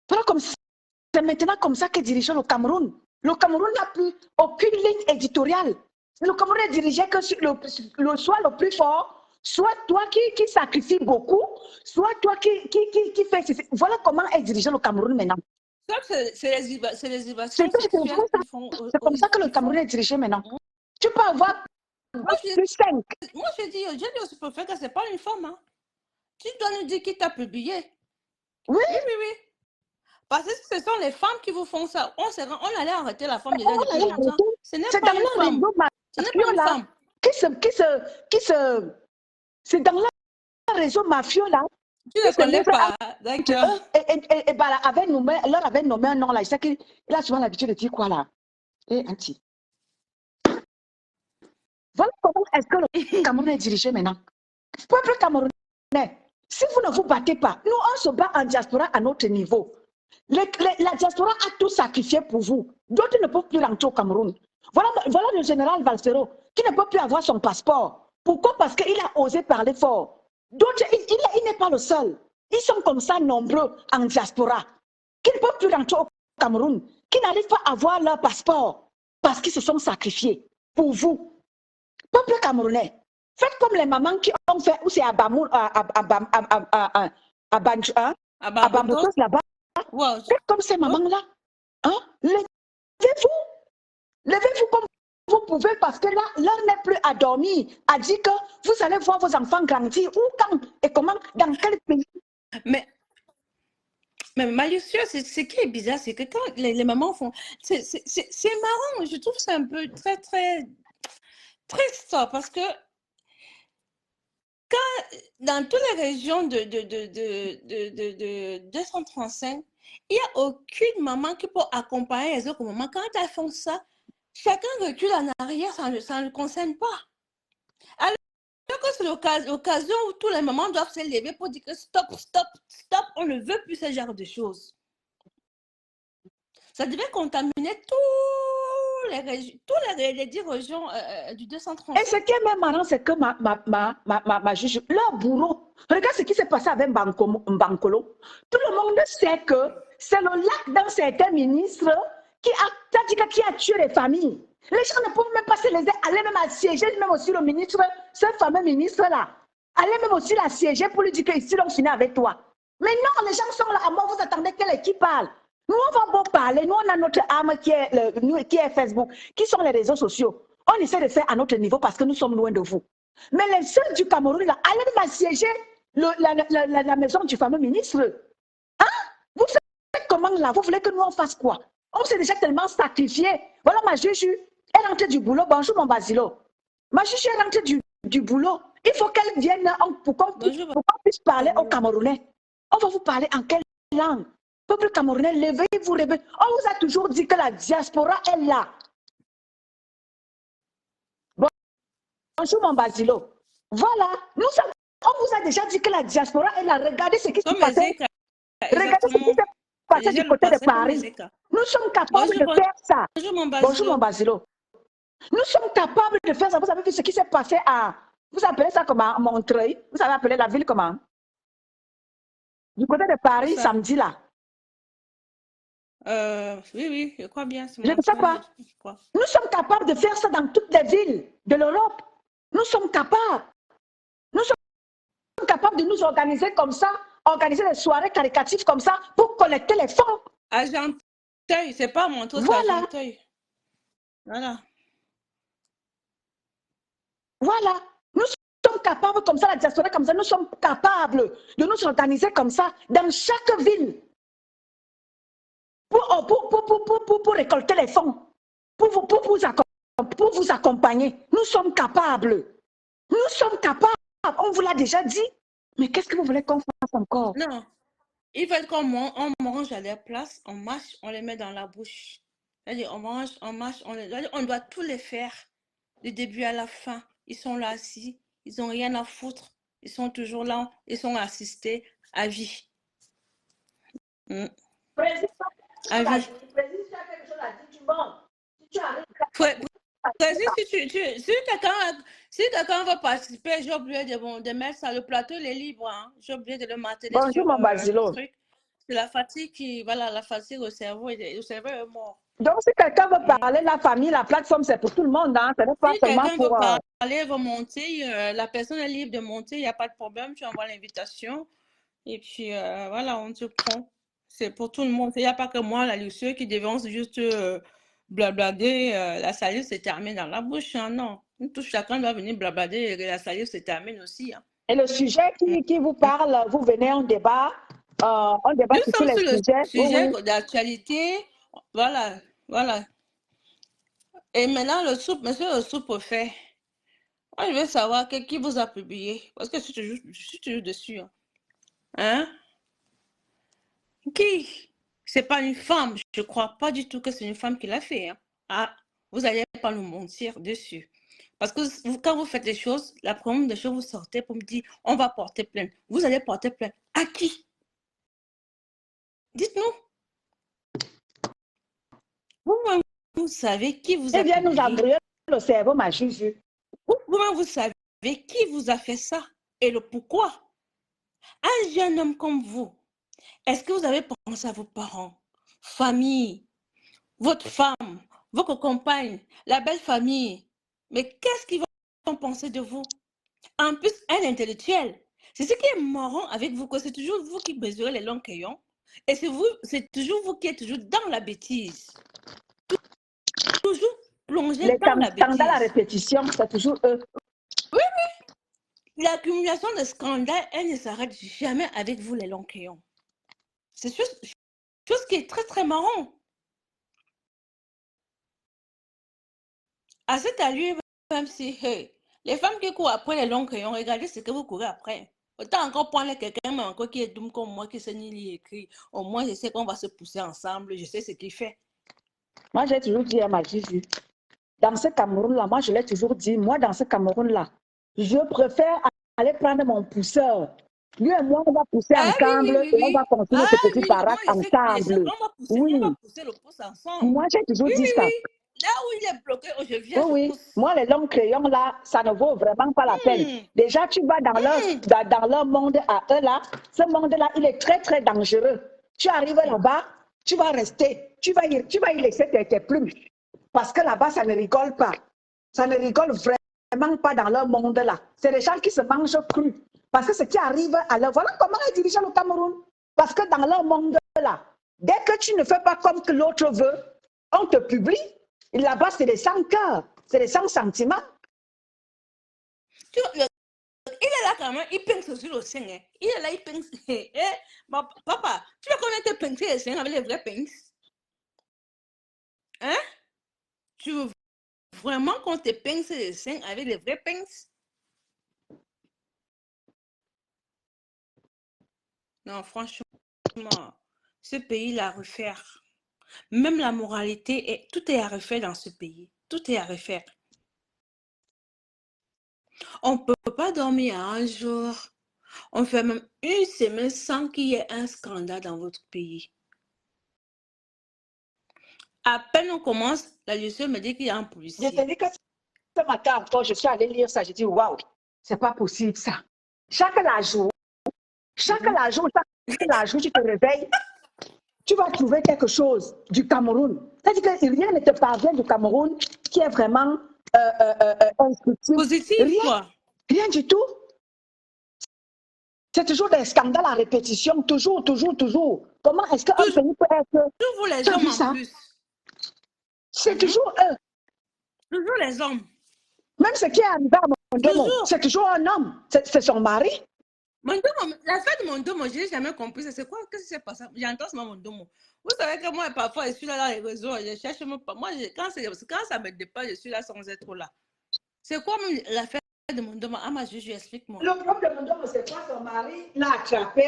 Voilà comme c'est maintenant comme ça que dirige le Cameroun. Le Cameroun n'a plus aucune ligne éditoriale. Le Cameroun est dirigé que sur soit le plus fort, soit toi qui sacrifie beaucoup, soit toi qui fait ceci. Voilà comment est dirigé le Cameroun maintenant. C'est les évasions sexuelles qui font... C'est comme ça que le Cameroun est dirigé maintenant. Tu peux avoir plus 5. Moi, j'ai dit au sous-préfet que ce n'est pas une femme. Hein. Tu dois nous dire qui t'a publié. Oui. Parce que ce sont les femmes qui vous font ça. On allait arrêter la femme déjà depuis longtemps. Ce n'est pas une femme. Ce n'est pas une femme. C'est dans le réseau mafieux là. Tu ne connais pas, d'accord. Et leur avait nommé un nom là. Je sais qu'il a souvent l'habitude de dire quoi là. Anti. Voilà comment est-ce que le Cameroun est dirigé maintenant. Peuple camerounais, si vous ne vous battez pas, nous on se bat en diaspora à notre niveau. La diaspora a tout sacrifié pour vous. D'autres ne peuvent plus rentrer au Cameroun. Voilà le général Valsero qui ne peut plus avoir son passeport. Pourquoi? Parce qu'il a osé parler fort. D'autres, il n'est pas le seul. Ils sont comme ça nombreux en diaspora qui ne peuvent plus rentrer au Cameroun, qui n'arrivent pas à avoir leur passeport parce qu'ils se sont sacrifiés pour vous. Peuple camerounais, faites comme les mamans qui ont fait, où c'est à Bamboukos là-bas. Wow. Faites comme ces mamans-là. Levez-vous. Levez-vous comme vous pouvez parce que là, l'heure n'est plus à dormir, à dire que vous allez voir vos enfants grandir. Où, quand et comment, dans quel pays? Mais malicieux, ce qui est bizarre, c'est que quand les mamans font... C'est marrant, je trouve ça un peu très, très triste, parce que quand, dans toutes les régions de 235, il n'y a aucune maman qui peut accompagner les autres mamans. Quand elles font ça, chacun recule en arrière, ça ne le concerne pas. Alors que c'est l'occasion où tous les mamans doivent se lever pour dire que stop, on ne veut plus ce genre de choses. Ça devait contaminer toutes les 10 régions du 230. Et ce qui est même marrant, c'est que ma juge, leur bourreau, regarde ce qui s'est passé avec Mbankolo. Tout le monde sait que c'est le lac d'un certain ministre qui a tué les familles. Les gens ne peuvent même pas se laisser aller même assiéger, même aussi le ministre, ce fameux ministre-là. Allez même aussi l'assiéger pour lui dire qu'ici, on finit avec toi. Mais non, les gens sont là à mort, vous attendez qui parle. Nous, on va beau parler, nous, on a notre arme qui est Facebook, qui sont les réseaux sociaux. On essaie de faire à notre niveau parce que nous sommes loin de vous. Mais les seuls du Cameroun, là, allez même assiéger la maison du fameux ministre. Hein? Vous savez comment là? Vous voulez que nous, on fasse quoi? On s'est déjà tellement sacrifié. Voilà ma juju. Elle est rentrée du boulot. Bonjour mon Basilo. Ma juju est rentrée du boulot. Il faut qu'elle vienne pour qu'on puisse parler aux Camerounais. On va vous parler en quelle langue? Peuple camerounais, levez-vous, réveillez. On vous a toujours dit que la diaspora est là. Bonjour mon Basilo. Voilà, on vous a déjà dit que la diaspora est là. Regardez ce qui s'est passé. Regardez ce qui s'est passé du côté de Paris. Nous sommes capables de faire ça. Bonjour mon Basilo. Nous sommes capables de faire ça. Vous avez vu ce qui s'est passé à... Vous appelez ça comment? Montreuil. Vous avez appelé la ville comment? Du côté de Paris, samedi là. Oui, je crois bien. Je ne sais pas. Nous sommes capables de faire ça dans toutes les villes de l'Europe. Nous sommes capables. Nous sommes capables de nous organiser comme ça, organiser des soirées caritatives comme ça pour collecter les fonds. Argenteuil, c'est pas Montreuil, voilà. c'est Argenteuil. Voilà. Voilà. Nous sommes capables comme ça, la diaspora comme ça, nous sommes capables de nous organiser comme ça dans chaque ville pour récolter les fonds, pour vous accompagner. Nous sommes capables. Nous sommes capables. On vous l'a déjà dit. Mais qu'est-ce que vous voulez qu'on fasse encore? Non. Il faut qu'on mange à leur place, on marche, on les met dans la bouche. C'est-à-dire, on mange, on marche, on doit tout les faire, du début à la fin. Ils sont là assis, ils n'ont rien à foutre. Ils sont toujours là, ils sont assistés à vie. À vie. Si quelqu'un veut participer, j'ai oublié de mettre ça. Le plateau, il est libre. Hein. J'ai oublié de le marteler sur le truc. C'est la fatigue qui, voilà, la fatigue au cerveau, le cerveau est mort. Donc, si quelqu'un veut parler, la famille, la plateforme, c'est pour tout le monde. Hein. Si quelqu'un veut parler, veut monter, la personne est libre de monter, il n'y a pas de problème. Tu envoies l'invitation. Et puis, voilà, on te prend. C'est pour tout le monde. Il n'y a pas que moi, la Lucie, qui devons juste blablader. La salive se termine dans la bouche. Hein, non. Tout chacun doit venir blablader et la salive se termine aussi. Hein. Et le sujet qui vous parle, vous venez en débat. On débat sur tous les sujets. Sujet d'actualité. Voilà, voilà. Et maintenant, monsieur le sous-préfet. Moi, je veux savoir qui vous a publié. Parce que je suis toujours dessus. Hein? Qui? C'est pas une femme. Je crois pas du tout que c'est une femme qui l'a fait. Hein. Ah, vous n'allez pas nous mentir dessus. Parce que quand vous faites les choses, la première des choses, vous sortez pour me dire, on va porter plainte. Vous allez porter plainte. À qui? Dites-nous. Vous savez qui vous a publié. Eh bien, nous avons le cerveau, ma Juju. Vous savez qui vous a fait ça et le pourquoi. Un jeune homme comme vous, est-ce que vous avez pensé à vos parents, famille, votre femme, votre compagne, la belle famille? Mais qu'est-ce qu'ils vont penser de vous? En plus, un intellectuel. C'est ce qui est marrant avec vous, que c'est toujours vous qui mesurez les longs crayons. Et c'est toujours vous qui êtes toujours dans la bêtise. Toujours plongé dans la bêtise. Dans la répétition, c'est toujours eux. Oui, oui. L'accumulation de scandales, elle ne s'arrête jamais avec vous, les longs crayons. C'est chose qui est très, très marrant. À cette allure, même si, hey, les femmes qui courent après les longs crayons, regardez ce que vous courez après. Autant encore prendre quelqu'un, mais encore qui est doux comme moi, qui sait ni lire écrit. Au moins, je sais qu'on va se pousser ensemble. Je sais ce qu'il fait. Moi, j'ai toujours dit à ma Juju, dans ce Cameroun-là, moi, je l'ai toujours dit, moi, dans ce Cameroun-là, je préfère aller prendre mon pousseur. Lui et moi, on va pousser ensemble et on va continuer ce petit parade ensemble. On va pousser le pouce ensemble. Moi, j'ai toujours dit ça. Là où il est bloqué, je viens. Oui. Moi, les longs crayons, là, ça ne vaut vraiment pas la peine. Déjà, tu vas dans leur monde à eux, là. Ce monde-là, il est très, très dangereux. Tu arrives là-bas, tu vas rester. Tu vas y laisser tes plumes. Parce que là-bas, ça ne rigole pas. Ça ne rigole vraiment pas dans leur monde-là. C'est les gens qui se mangent cru. Parce que ce qui arrive à leur... Voilà comment ils dirigent le Cameroun. Parce que dans leur monde-là, dès que tu ne fais pas comme que l'autre veut, on te publie. Là-bas, c'est des sans-cœurs, c'est des sans-sentiments. Il est là quand même, il pince sur le sein. Hein. Il est là, il pince. Papa, tu veux qu'on ait pincé les seins avec les vrais pinces? Hein? Tu veux vraiment qu'on te pince les seins avec les vrais pinces? Non, franchement, ce pays à refaire. Même la moralité, tout est à refaire dans ce pays. Tout est à refaire. On ne peut pas dormir un jour. On fait même une semaine sans qu'il y ait un scandale dans votre pays. À peine on commence, la justice me dit qu'il y a un policier. Je te dis que ce matin encore, je suis allée lire ça. Je dis, waouh, c'est pas possible ça. Chaque jour, tu te réveilles, tu vas trouver quelque chose du Cameroun. C'est-à-dire que rien ne te parvient du Cameroun qui est vraiment instructif. Positif, quoi. Rien du tout. C'est toujours des scandales à répétition, toujours. Comment est-ce qu'un pays peut être... Toujours les hommes en plus. C'est toujours eux. Toujours les hommes. Même ce qui est arrivé à Mondomo, c'est toujours un homme. C'est son mari. Mondomo, la fin de Mondomo, je n'ai jamais compris. C'est quoi? Qu'est-ce qui s'est passé? J'entends seulement Mondomo. Vous savez que moi, parfois, je suis là dans les réseaux, je cherche même pas. Moi, quand ça me dépasse, je suis là sans être là. C'est quoi même la fin de Mondomo? Ah, ma juge, explique-moi. Le problème de Mondomo, c'est quoi? Son mari l'a attrapé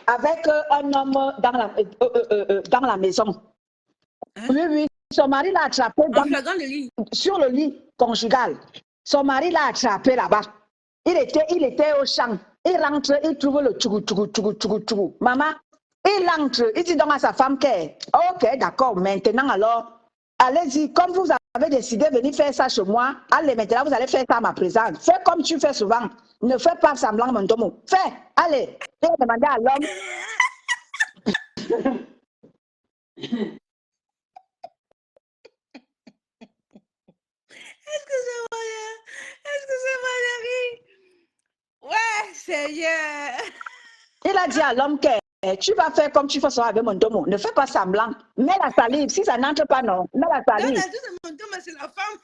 avec un homme dans la maison. Hein? Oui. Son mari l'a attrapé sur le lit conjugal. Son mari l'a attrapé là-bas. Il était au champ. Il rentre, il trouve le tchougou. Maman, il rentre, il dit donc à sa femme que, ok, d'accord, maintenant alors, allez-y, comme vous avez décidé de venir faire ça chez moi, allez, maintenant vous allez faire ça à ma présence. Fais comme tu fais souvent. Ne fais pas semblant, mon domo. Fais, allez. Il a demandé à l'homme. Est-ce que c'est Valérie? Ouais, Seigneur. Il a dit à l'homme que tu vas faire comme tu fais ça avec mon domo. Ne fais pas semblant. Mets la salive. Si ça n'entre pas, non. Mets la salive. Non, mon domo, c'est la femme.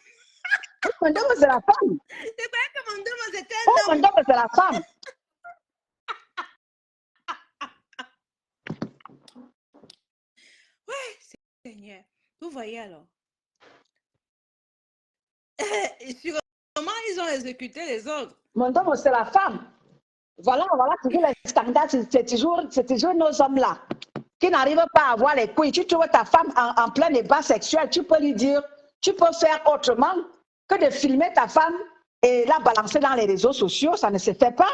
Mon domo, c'est la femme. C'est pas que mon domo, c'était un homme. Mon domo, c'est la femme. Ouais, Seigneur. Vous voyez alors. Comment ils ont exécuté les autres? Mon domo, c'est la femme. Voilà toujours les scandales. C'est toujours nos hommes-là qui n'arrivent pas à avoir les couilles. Tu trouves ta femme en plein débat sexuel, tu peux lui dire, tu peux faire autrement que de filmer ta femme et la balancer dans les réseaux sociaux. Ça ne se fait pas.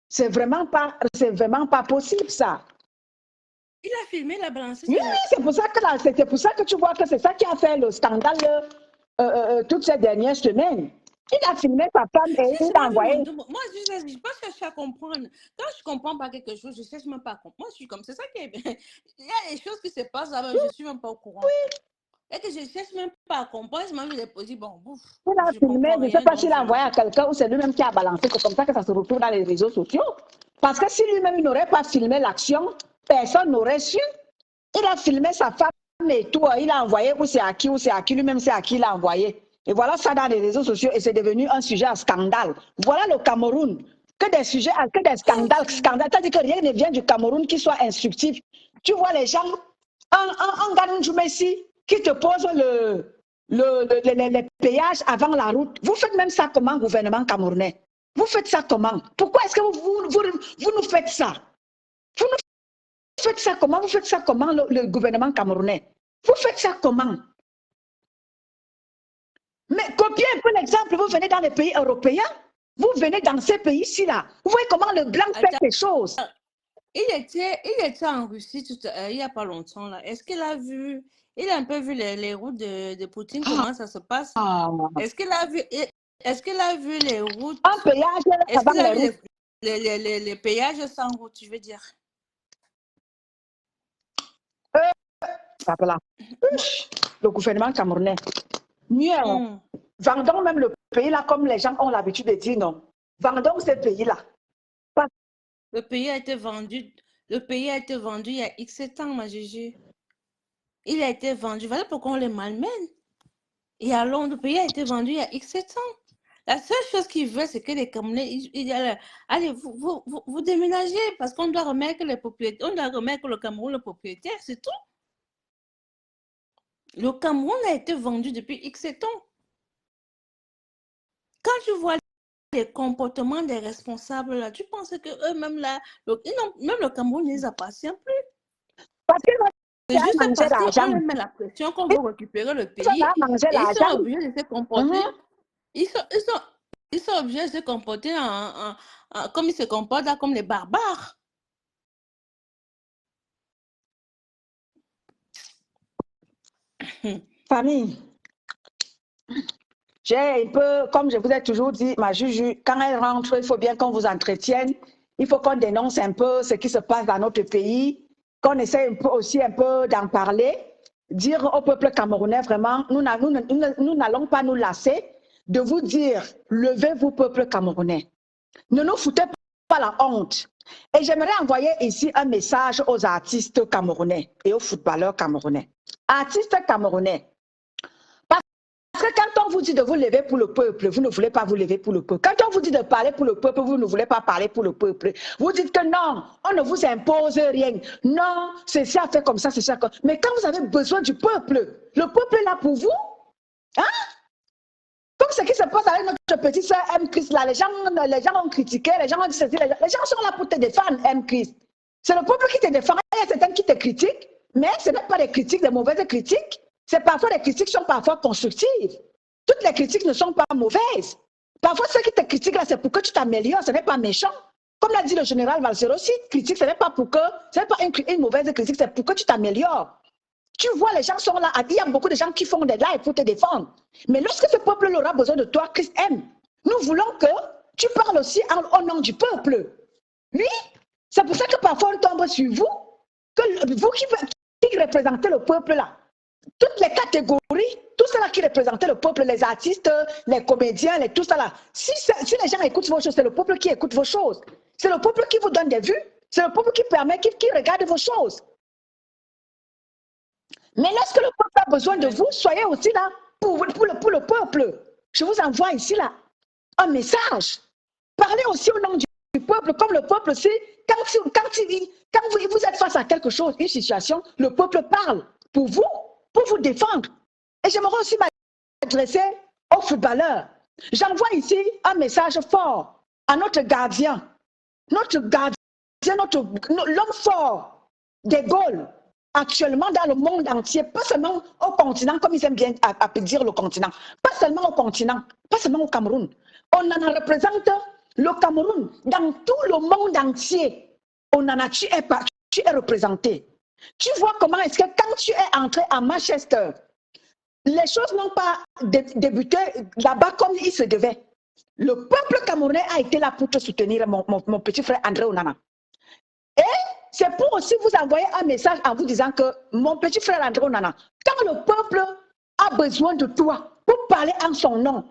C'est vraiment pas possible, ça. Il a filmé la balance. Oui, c'est pour ça que tu vois que c'est ça qui a fait le scandale toutes ces dernières semaines. Il a filmé sa femme et il l'a envoyé. Moi, je pense que je cherche à comprendre. Quand je ne comprends pas quelque chose, je ne cherche même pas à comprendre. Moi, je suis comme c'est ça qui est bien. Il y a des choses qui se passent là, je ne suis même pas au courant. Oui. Et que je ne cherche même pas à comprendre. Je m'en vais poser, bon, bouf. Il a filmé, je ne sais pas s'il a envoyé à quelqu'un ou c'est lui-même qui a balancé. C'est comme ça que ça se retrouve dans les réseaux sociaux. Parce que si lui-même n'aurait pas filmé l'action, personne n'aurait su. Il a filmé sa femme et tout. Il a envoyé ou c'est à qui, lui-même c'est à qui il a envoyé. Et voilà ça dans les réseaux sociaux et c'est devenu un sujet à scandale. Voilà le Cameroun. Que des sujets, que des scandales. C'est-à-dire que rien ne vient du Cameroun qui soit instructif. Tu vois les gens, un Ganouj Messi qui te pose les péages avant la route. Vous faites même ça comment, gouvernement camerounais? Vous faites ça comment? Pourquoi est-ce que vous nous faites ça? Vous nous faites ça comment? Vous faites ça comment, le gouvernement camerounais? Vous faites ça comment? Mais copiez un peu l'exemple, vous venez dans les pays européens, vous venez dans ces pays-ci là. Vous voyez comment le blanc fait ces choses. Il était en Russie il n'y a pas longtemps là. Est-ce qu'il a vu, il a un peu vu les routes de Poutine, comment ça se passe? Est-ce qu'il a vu les routes? Un péage avant les routes. Les péages sans route, je veux dire. Le gouvernement camerounais. Mieux, vendons même le pays là comme les gens ont l'habitude de dire non. Vendons ce pays là. Le pays a été vendu il y a X temps, ma Gégé. Il a été vendu. Voilà pourquoi on les malmène. Et alors, le pays a été vendu il y a X temps. La seule chose qu'ils veulent, c'est que les Camerounais, allez, vous déménagez parce qu'on doit remettre les propriétaires, on doit remettre le Cameroun le propriétaire, c'est tout. Le Cameroun a été vendu depuis X temps. Quand tu vois les comportements des responsables là, tu penses que eux-mêmes là, même le Cameroun ne les appartient plus. C'est juste manger parce qu'on l'argent. leur met la pression qu'on veut récupérer le pays. Ça va manger Et ils sont l'argent. obligés de se comporter. Ils sont obligés de se comporter comme ils se comportent là, comme les barbares. Famille, j'ai un peu, comme je vous ai toujours dit, ma Juju, quand elle rentre, il faut bien qu'on vous entretienne. Il faut qu'on dénonce un peu ce qui se passe dans notre pays, qu'on essaie aussi un peu d'en parler, dire au peuple camerounais vraiment, nous n'allons pas nous lasser de vous dire, levez-vous peuple camerounais. Ne nous foutez pas la honte. Et j'aimerais envoyer ici un message aux artistes camerounais et aux footballeurs camerounais. Artistes camerounais, parce que quand on vous dit de vous lever pour le peuple, vous ne voulez pas vous lever pour le peuple. Quand on vous dit de parler pour le peuple, vous ne voulez pas parler pour le peuple. Vous dites que non, on ne vous impose rien. Non, c'est ça fait comme ça, c'est ça. Mais quand vous avez besoin du peuple, le peuple est là pour vous. Hein? Comme ce qui se passe avec notre petite soeur M. Christ, là, les gens ont critiqué, les gens ont dit ceci, les gens sont là pour te défendre, M. Christ. C'est le peuple qui te défend. Il y a certains qui te critiquent, mais ce n'est pas des critiques, des mauvaises critiques. C'est parfois des critiques sont parfois constructives. Toutes les critiques ne sont pas mauvaises. Parfois, ceux qui te critiquent là, c'est pour que tu t'améliores, ce n'est pas méchant. Comme l'a dit le général Valsero aussi, critique, ce n'est pas pour que, ce n'est pas une mauvaise critique, c'est pour que tu t'améliores. Tu vois, les gens sont là, il y a beaucoup de gens qui font des lives pour te défendre. Mais lorsque ce peuple aura besoin de toi, Christ aime. Nous voulons que tu parles aussi au nom du peuple. Oui, c'est pour ça que parfois on tombe sur vous, que vous qui représentez le peuple là, toutes les catégories, tout cela qui représentait le peuple, les artistes, les comédiens, tout ça là. Si les gens écoutent vos choses, c'est le peuple qui écoute vos choses. C'est le peuple qui vous donne des vues, c'est le peuple qui permet, qui regarde vos choses. Mais lorsque le peuple a besoin de vous, soyez aussi là pour le peuple. Je vous envoie ici là un message. Parlez aussi au nom du peuple, comme le peuple aussi, quand vous êtes face à quelque chose, une situation, le peuple parle pour vous défendre. Et j'aimerais aussi m'adresser aux footballeurs. J'envoie ici un message fort à notre gardien, l'homme fort des Gaules, actuellement dans le monde entier, pas seulement au continent, comme ils aiment bien dire le continent, pas seulement au continent, pas seulement au Cameroun. On en représente le Cameroun dans tout le monde entier. Tu es représenté. Tu vois comment est-ce que quand tu es entré à Manchester, les choses n'ont pas débuté là-bas comme il se devait. Le peuple camerounais a été là pour te soutenir, mon petit frère André Onana. Et c'est pour aussi vous envoyer un message en vous disant que, mon petit frère André Onana, quand le peuple a besoin de toi pour parler en son nom,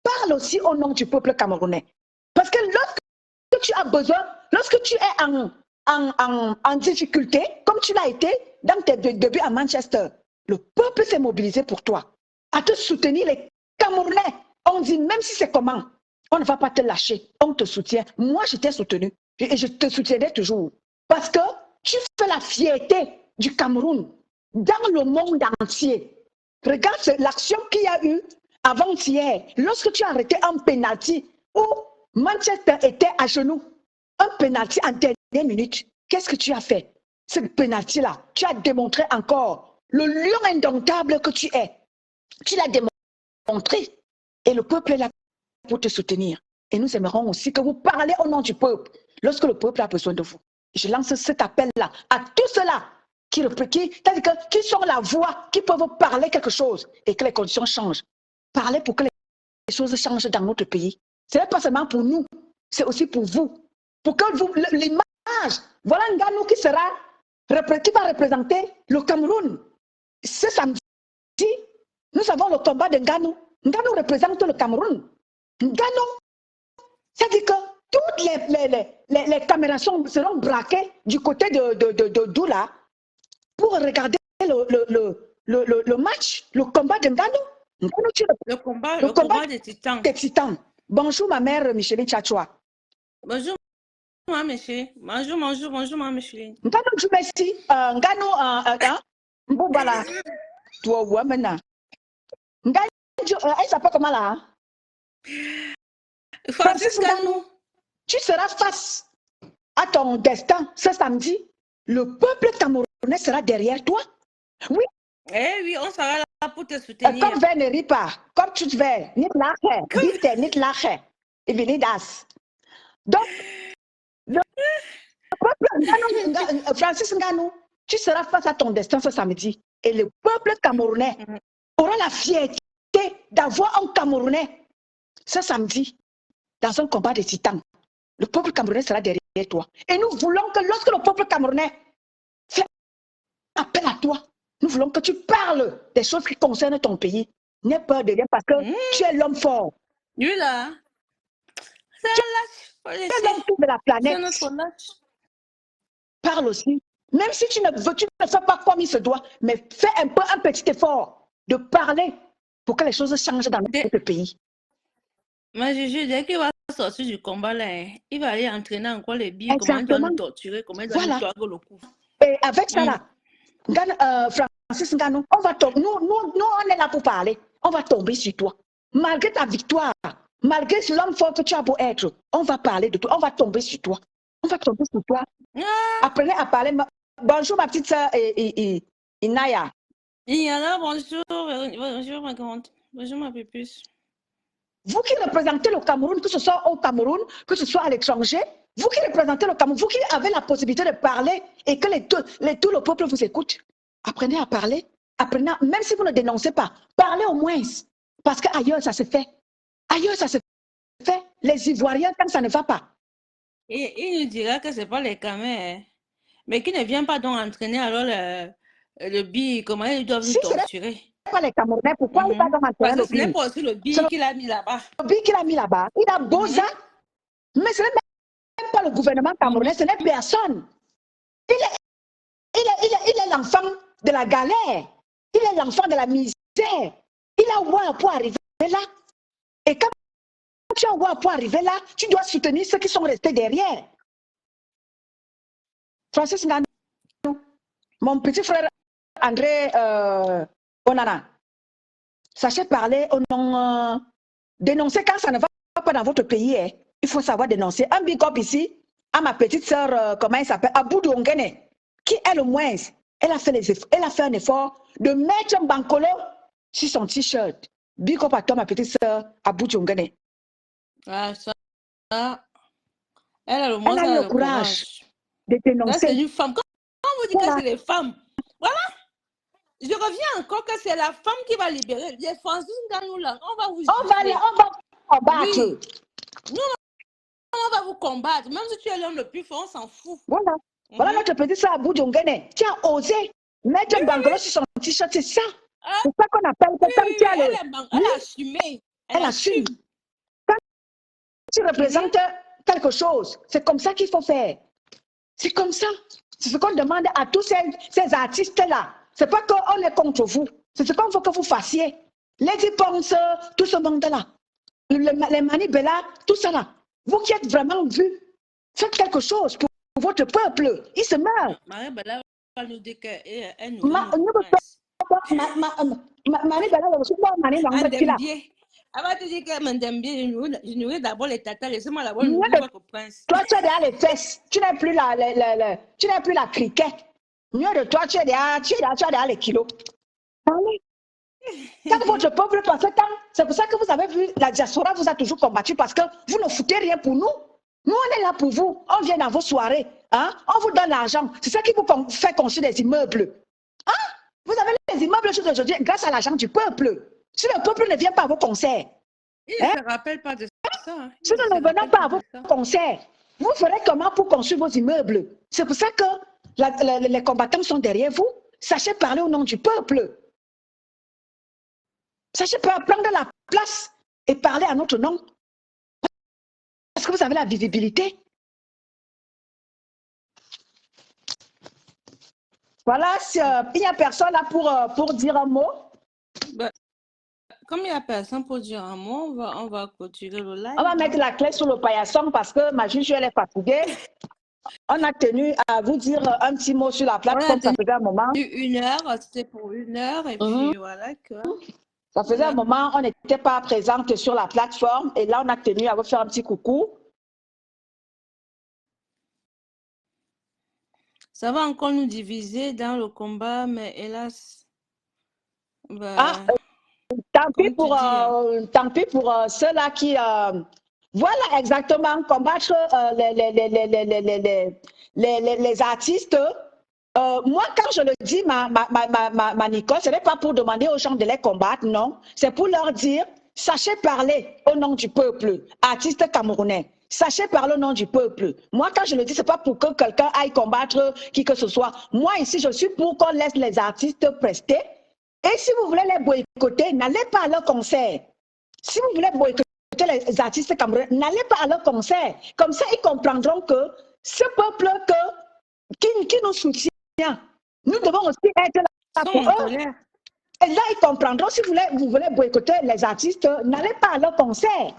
parle aussi au nom du peuple camerounais. Parce que lorsque tu as besoin, lorsque tu es en difficulté, comme tu l'as été dans tes débuts à Manchester, le peuple s'est mobilisé pour toi, à te soutenir. Les Camerounais, on dit même si c'est comment, on ne va pas te lâcher, on te soutient. Moi, je t'ai soutenu et je te soutiendrai toujours. Parce que tu fais la fierté du Cameroun dans le monde entier. Regarde l'action qu'il y a eu avant-hier, lorsque tu as arrêté un penalty où Manchester était à genoux. Un penalty en dernière minute. Qu'est-ce que tu as fait? Ce penalty-là, tu as démontré encore le lion indomptable que tu es. Tu l'as démontré. Et le peuple est là pour te soutenir. Et nous aimerons aussi que vous parlez au nom du peuple lorsque le peuple a besoin de vous. Je lance cet appel-là à tous ceux-là qui sont la voix, qui peuvent parler quelque chose et que les conditions changent. Parlez pour que les choses changent dans notre pays. Ce n'est pas seulement pour nous, c'est aussi pour vous. Pour que l'image, voilà un gars qui va représenter le Cameroun. Ce samedi, nous avons le combat de Ngano. Ngano représente le Cameroun. Ngano, c'est-à-dire que toutes les caméras seront braquées du côté de Doula pour regarder le match, le combat de Ngano. Le combat des titans. Bonjour ma mère Micheline Tchatchoua. Bonjour ma Micheline. Bonjour ma Micheline. Ngano, je merci. Ngano, Mboubala. Toi, ouais, maintenant. Ngano, elle s'appelle comment là? Francis Ngannou. Tu seras face à ton destin ce samedi. Le peuple camerounais sera derrière toi. Oui. Eh oui, on sera là pour te soutenir. Comme ver ne rit pas, comme tu te veux, nit lache, vite, nit lache, et venez das. Donc, le peuple, Francis Ngannou, tu seras face à ton destin ce samedi. Et le peuple camerounais aura la fierté d'avoir un Camerounais ce samedi dans un combat de titans. Le peuple camerounais sera derrière toi. Et nous voulons que lorsque le peuple camerounais fait appel à toi, nous voulons que tu parles des choses qui concernent ton pays. N'aie peur de rien parce que tu es l'homme fort. Lui là, c'est un lâche. Tu es l'homme fort de la planète. C'est notre lâche. Parle aussi. Même si tu ne fais pas comme il se doit, mais fais un petit effort de parler pour que les choses changent dans notre pays. Mais je dès qu'il va sortir du combat là, il va aller entraîner encore les billes, comment il doit nous torturer, comment il doit nous torturer le cou. Et avec ça là, Francis Ngannou, on va tomber. Nous, on est là pour parler. On va tomber sur toi. Malgré ta victoire, malgré l'homme fort que tu as beau être, on va parler de toi. On va tomber sur toi. On va tomber sur toi. Apprenez à parler. Bonjour ma petite soeur Inaya. Inaya, bonjour. Bonjour ma grande. Bonjour ma pépus. Vous qui représentez le Cameroun, que ce soit au Cameroun, que ce soit à l'étranger, vous qui représentez le Cameroun, vous qui avez la possibilité de parler et que tout le peuple vous écoute, apprenez à parler. Apprenez, même si vous ne dénoncez pas, parlez au moins. Parce qu'ailleurs, ça se fait. Ailleurs, ça se fait. Les Ivoiriens, quand ça ne va pas. Et il nous dira que ce n'est pas les Camerounais, mais qui ne vient pas donc entraîner alors le billet, comment ils doivent nous torturer. Pas les Camerounais, pourquoi il va donc entraîner le billet? Parce que ce n'est pas aussi le billet qu'il a mis là-bas. Le billet qu'il a mis là-bas, il a beau ça, mais ce n'est même pas le gouvernement camerounais, ce n'est personne. Il est l'enfant de la galère. Il est l'enfant de la misère. Il a oué pour arriver là. Et quand tu as oué pour arriver là, tu dois soutenir ceux qui sont restés derrière. Francis Ngannou, mon petit frère André Onana, sachez parler au nom, dénoncer quand ça ne va pas dans votre pays. Hein. Il faut savoir dénoncer. Un big up ici à ma petite soeur, comment elle s'appelle, Aboudou Ongene, qui elle au moins, elle a fait un effort de mettre un bancolo sur son t-shirt. Big up à toi, ma petite soeur, Aboudou Ongene. Ah, ça. Elle a le courage de dénoncer. C'est une femme. Quand vous dites que c'est les femmes, voilà. Je reviens encore que c'est la femme qui va libérer. Les Francis Ngannou là, on va vous combattre. Oui. Nous, on va vous combattre. Même si tu es l'homme le plus fort, on s'en fout. Voilà. Voilà notre petite soeur Aboudou Ongene. Tu as osé mettre un bancolo sur son t-shirt, c'est ça. C'est ça qu'on appelle que quand tu as elle a assumé. Elle assume. Quand tu représentes quelque chose, c'est comme ça qu'il faut faire. C'est comme ça. C'est ce qu'on demande à tous ces artistes-là. C'est pas qu'on est contre vous. C'est ce qu'on veut que vous fassiez. Les Ponce, tout ce monde-là. Les Manibela, tout ça là. Vous qui êtes vraiment vus, faites quelque chose pour votre peuple. Il se meurt. Marie-Bella va nous dire qu'elle nous elle va te dire que Mandembier, je nourris d'abord les tatas, laissez-moi d'abord nourrir votre prince. Toi, tu es derrière les fesses, tu n'es plus la criquet. Mieux de toi, tu es derrière les kilos. Quand votre peuple passe le temps, c'est pour ça que vous avez vu, la diaspora vous a toujours combattu parce que vous ne foutez rien pour nous. Nous, on est là pour vous. On vient dans vos soirées. Hein? On vous donne l'argent. C'est ça qui vous fait construire des immeubles. Hein? Vous avez les immeubles aujourd'hui grâce à l'argent du peuple. Si le peuple ne vient pas à vos concerts. Il ne se rappelle pas de ça. Si nous ne venons pas à vos concerts, vous ferez comment pour construire vos immeubles? C'est pour ça que les combattants sont derrière vous. Sachez parler au nom du peuple. Sachez prendre la place et parler à notre nom. Parce que vous avez la visibilité. Voilà, il n'y a personne là pour dire un mot. Comme il n'y a personne pour dire un mot, on va continuer le live. On va mettre la clé sur le paillasson parce que ma juge, elle est fatiguée. On a tenu à vous dire un petit mot sur la plateforme, ça faisait un moment. 1 heure, c'était pour 1 heure et puis voilà que... Ça faisait un moment, on n'était pas présente sur la plateforme et là, on a tenu à vous faire un petit coucou. Ça va encore nous diviser dans le combat, mais hélas, Ah, bah, comme tu dis, hein. tant pis pour ceux-là qui, voilà exactement, combattre les artistes. Moi, quand je le dis, ma Nicole, ce n'est pas pour demander aux gens de les combattre, non. C'est pour leur dire, sachez parler au nom du peuple, artistes camerounais. Sachez parler au nom du peuple. Moi, quand je le dis, ce n'est pas pour que quelqu'un aille combattre qui que ce soit. Moi, ici, je suis pour qu'on laisse les artistes prester. Et si vous voulez les boycotter, n'allez pas à leur concert. Si vous voulez boycotter les artistes camerounais, n'allez pas à leur concert. Comme ça, ils comprendront que ce peuple qui nous soutient, nous devons aussi être là Ils sont pour en eux. colère. Et là, ils comprendront. Si vous voulez boycotter les artistes, n'allez pas à leur concert.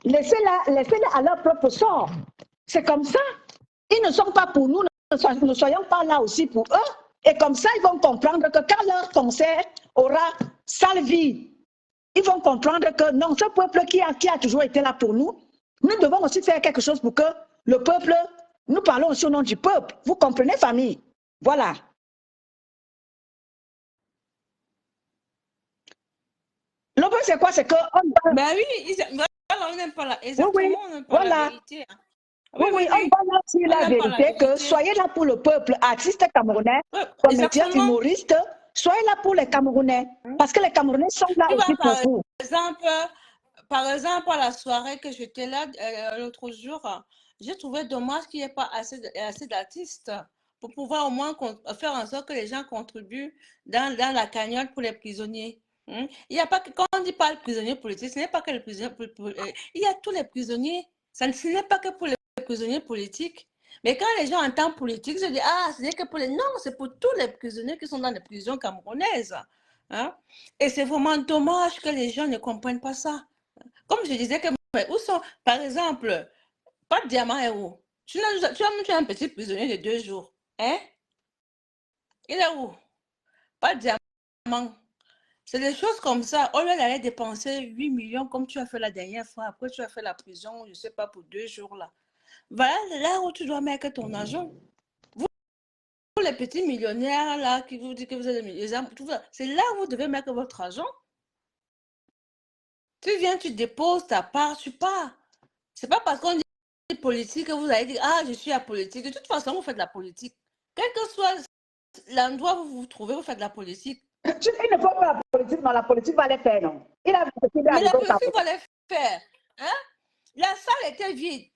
Laissez-les à leur propre sort. C'est comme ça. Ils ne sont pas pour nous, ne soyons pas là aussi pour eux. Et comme ça, ils vont comprendre que quand leur concert aura salle vide, ils vont comprendre que non, ce peuple qui a toujours été là pour nous, nous devons aussi faire quelque chose pour que le peuple, nous parlons aussi au nom du peuple. Vous comprenez, famille? Voilà. Le problème, c'est quoi? C'est que... Ben oui, voilà, on n'aime pas la... Exactement, oui, on n'aime pas la voilà. vérité. Hein. Oui, oui, on va leur dire la vérité que soyez là pour le peuple, artistes camerounais, comédiens, humoristes, soyez là pour les Camerounais, parce que les Camerounais sont là aussi pour vous. Par exemple, à la soirée que j'étais là l'autre jour, j'ai trouvé dommage qu'il n'y ait pas assez d'artistes pour pouvoir au moins faire en sorte que les gens contribuent dans la cagnotte pour les prisonniers. Il n'y a pas que, quand on dit pas les prisonniers politiques, ce n'est pas que les prisonniers il y a tous les prisonniers. Ce n'est pas que pour les prisonniers politiques. Mais quand les gens entendent politique, je dis, ah, ce n'est que pour les... Non, c'est pour tous les prisonniers qui sont dans les prisons camerounaises. Hein? Et c'est vraiment dommage que les gens ne comprennent pas ça. Comme je disais, que, où sont, par exemple, pas de diamant est où? Tu as un petit prisonnier de 2 jours. Hein? Il est où? Pas de diamant. C'est des choses comme ça. Au lieu d'aller dépenser 8 millions comme tu as fait la dernière fois, après tu as fait la prison, je ne sais pas, pour 2 jours là. Voilà là où tu dois mettre ton argent. Vous, les petits millionnaires là, qui vous disent que vous êtes des millionnaires, c'est là où vous devez mettre votre argent. Tu viens, tu déposes ta part, tu pars. C'est pas parce qu'on dit politique que vous allez dire, ah, je suis à politique. De toute façon, vous faites de la politique. Quel que soit l'endroit où vous vous trouvez, vous faites de la politique. Il ne faut pas la politique, non, la politique va les faire, non. Mais la politique va les faire. Hein? La salle était vide.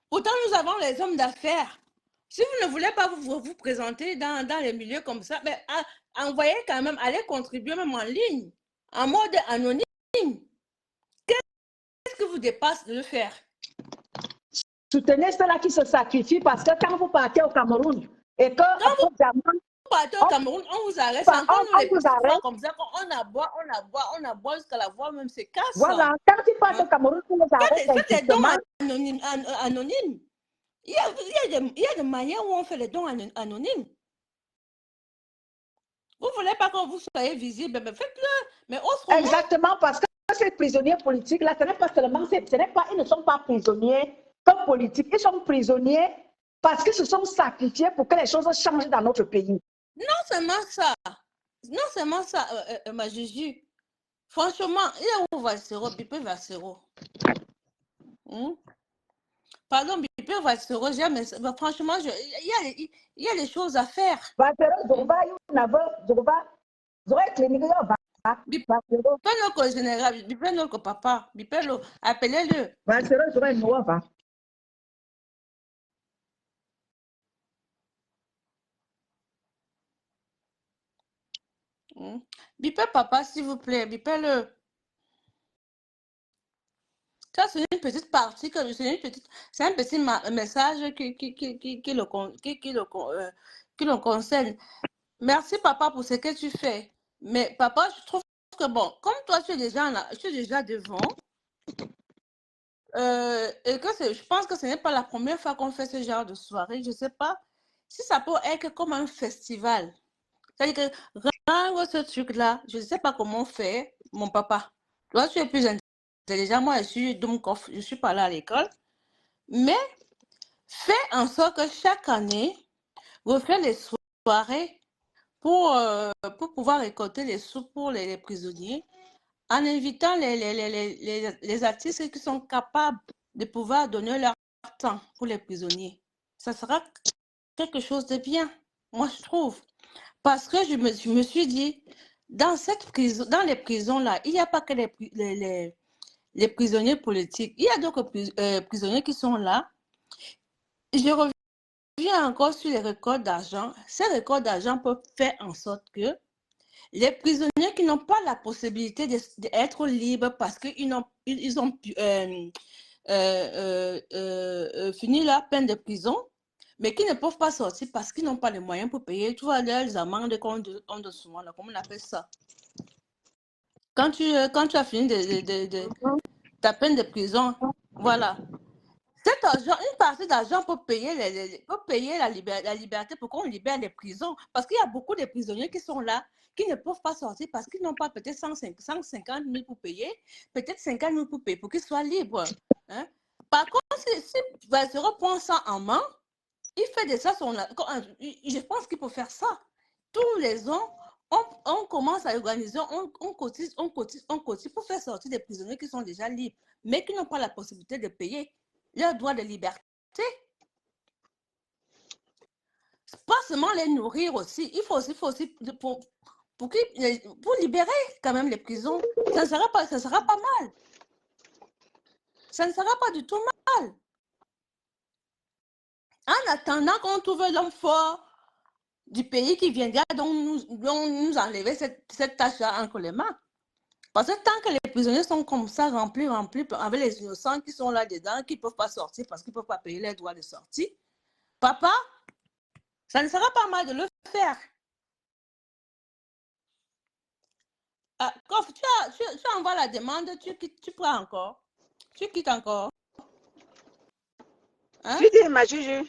Pourtant, nous avons les hommes d'affaires. Si vous ne voulez pas vous présenter dans les milieux comme ça, mais envoyez quand même, allez contribuer même en ligne, en mode anonyme. Qu'est-ce que vous dépasse de le faire? Soutenez ceux-là qui se sacrifient parce que quand vous partez au Cameroun et que quand vous partez au Cameroun, on vous arrête. On les petits fois comme ça, on aboie jusqu'à la voix même se casse. Voilà, quand ils partent au Cameroun, on les arrête. Faites des dons anonymes. Il y a des manières où on fait les dons anonymes. Vous ne voulez pas que vous soyez visible, mais faites-le. Mais autrement. Exactement, parce que ces prisonniers politiques, là, ce n'est pas seulement, ils ne sont pas prisonniers comme politiques, ils sont prisonniers parce qu'ils se sont sacrifiés pour que les choses changent dans notre pays. Non seulement ça, ma Juju. Franchement, il est où Valsero? Bipé Valsero. Pardon, Bipé Valsero, mais franchement, il y a des choses à faire. Valsero, Zoruba, Zoruba, clinique, Bipé notre général, Bipé notre papa, Bipé appelez-le. Valsero, Zoruba, Nova. Bipé papa, s'il vous plaît, bipez-le. Ça, c'est une petite partie, c'est un petit message qui le concerne. Merci papa pour ce que tu fais. Mais papa, je trouve que bon, comme toi tu es déjà devant, et que je pense que ce n'est pas la première fois qu'on fait ce genre de soirée. Je ne sais pas si ça peut être comme un festival. C'est-à-dire que rendre ce truc-là, je ne sais pas comment faire, mon papa. Toi, tu es plus intelligent. Moi, je suis pas là à l'école. Mais fais en sorte que chaque année, refaire les soirées pour pouvoir récolter les sous pour les prisonniers, en invitant les artistes qui sont capables de pouvoir donner leur temps pour les prisonniers. Ça sera quelque chose de bien, moi je trouve. Parce que je me suis dit, dans les prisons là, il n'y a pas que les prisonniers politiques. Il y a d'autres prisonniers qui sont là. Je reviens encore sur les records d'argent. Ces records d'argent peuvent faire en sorte que les prisonniers qui n'ont pas la possibilité d'être libres parce qu'ils ont fini leur peine de prison, mais qui ne peuvent pas sortir parce qu'ils n'ont pas les moyens pour payer toutes les amendes qu'on donne souvent, là, comment on appelle ça. Quand tu as fini ta peine de prison, voilà. Cet argent, une partie d'argent pour payer, la liberté, pour qu'on libère les prisons. Parce qu'il y a beaucoup de prisonniers qui sont là, qui ne peuvent pas sortir parce qu'ils n'ont pas peut-être 150 000 pour payer, peut-être 50 000 pour payer, pour qu'ils soient libres. Hein? Par contre, si Vassero prend ça en main, il fait de ça je pense qu'il faut faire ça. Tous les ans, on commence à organiser, on cotise pour faire sortir des prisonniers qui sont déjà libres, mais qui n'ont pas la possibilité de payer leur droit de liberté. Pas seulement les nourrir aussi, il faut aussi pour libérer quand même les prisons. Ça ne sera pas mal. Ça ne sera pas du tout mal. En attendant qu'on trouve l'homme fort du pays qui viendra donc nous enlever cette tâche-là entre les mains. Parce que tant que les prisonniers sont comme ça, remplis, avec les innocents qui sont là-dedans, qui ne peuvent pas sortir parce qu'ils ne peuvent pas payer les droits de sortie, papa, ça ne sera pas mal de le faire. Quand tu envoies la demande, tu prends encore. Tu quittes encore. Hein? Tu dis, ma Juju.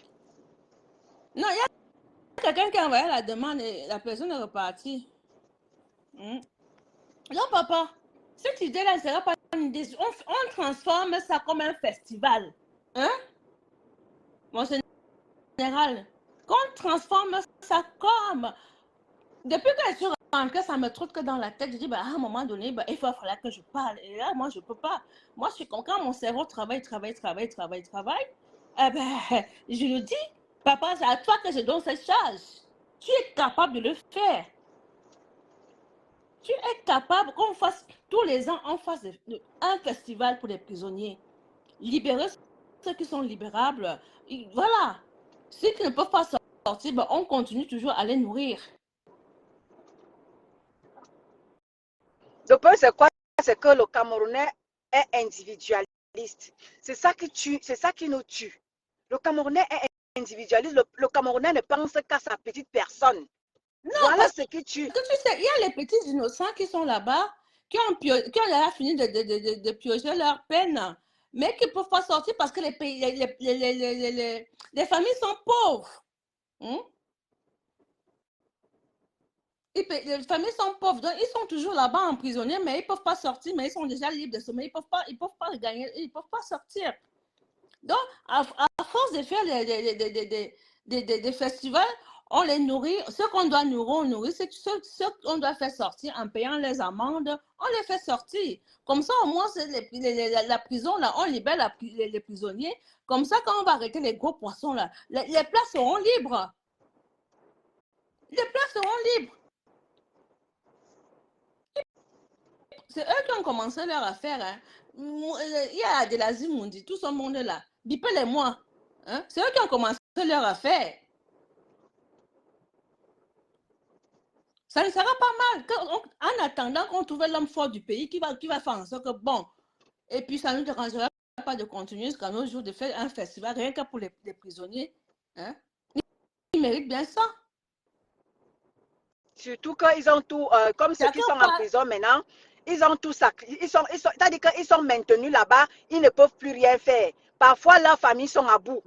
Non, il y a quelqu'un qui a envoyé la demande et la personne est repartie. Non, papa, cette idée-là ne sera pas une idée. On transforme ça comme un festival. Hein? Mon général, qu'on transforme ça comme... Depuis que je suis rentrée, ça me trotte que dans la tête. Je dis, à un moment donné, il va falloir que je parle. Et là, moi, je ne peux pas. Moi, je suis quand mon cerveau travaille, eh ben, je le dis, papa, c'est à toi que je donne cette charge. Tu es capable de le faire. Tu es capable qu'on fasse, tous les ans, on fasse un festival pour les prisonniers. Libérer ceux qui sont libérables. Et voilà. Ceux qui ne peuvent pas sortir, on continue toujours à les nourrir. Le problème, c'est quoi? C'est que le Camerounais est individualiste. C'est ça qui nous tue. Le Camerounais est individualiste. Le Camerounais ne pense qu'à sa petite personne. Non, voilà ce qui tue. Parce que tu sais, il y a les petits innocents qui sont là-bas, qui ont déjà fini de piocher leur peine, mais qui ne peuvent pas sortir parce que les familles sont pauvres. Les familles sont pauvres, donc ils sont toujours là-bas emprisonnés, mais ils ne peuvent pas sortir, mais ils sont déjà libres de sommeil, ils ne peuvent pas gagner, ils ne peuvent pas sortir. Donc, à force de faire des festivals, on les nourrit. Ce qu'on doit nourrir, on nourrit. Ce qu'on doit faire sortir en payant les amendes, on les fait sortir. Comme ça, au moins, la prison, là, on libère les prisonniers. Comme ça, quand on va arrêter les gros poissons, là, les places seront libres. Les places seront libres. C'est eux qui ont commencé leur affaire. Hein. Il y a Adelazie Mundi, tout ce monde-là. Bipez-les-moi. Hein? C'est eux qui ont commencé leur affaire. Ça ne sera pas mal. En attendant qu'on trouve l'homme fort du pays qui va faire en sorte que, bon, et puis ça ne nous dérangera pas de continuer jusqu'à nos jours de faire un festival rien que pour les prisonniers. Hein? Ils méritent bien ça. Surtout qu'ils ont tout, comme ceux qui sont en prison maintenant, ils ont tout sacrifié. C'est-à-dire qu'ils sont maintenus là-bas, ils ne peuvent plus rien faire. Parfois, leurs familles sont à bout.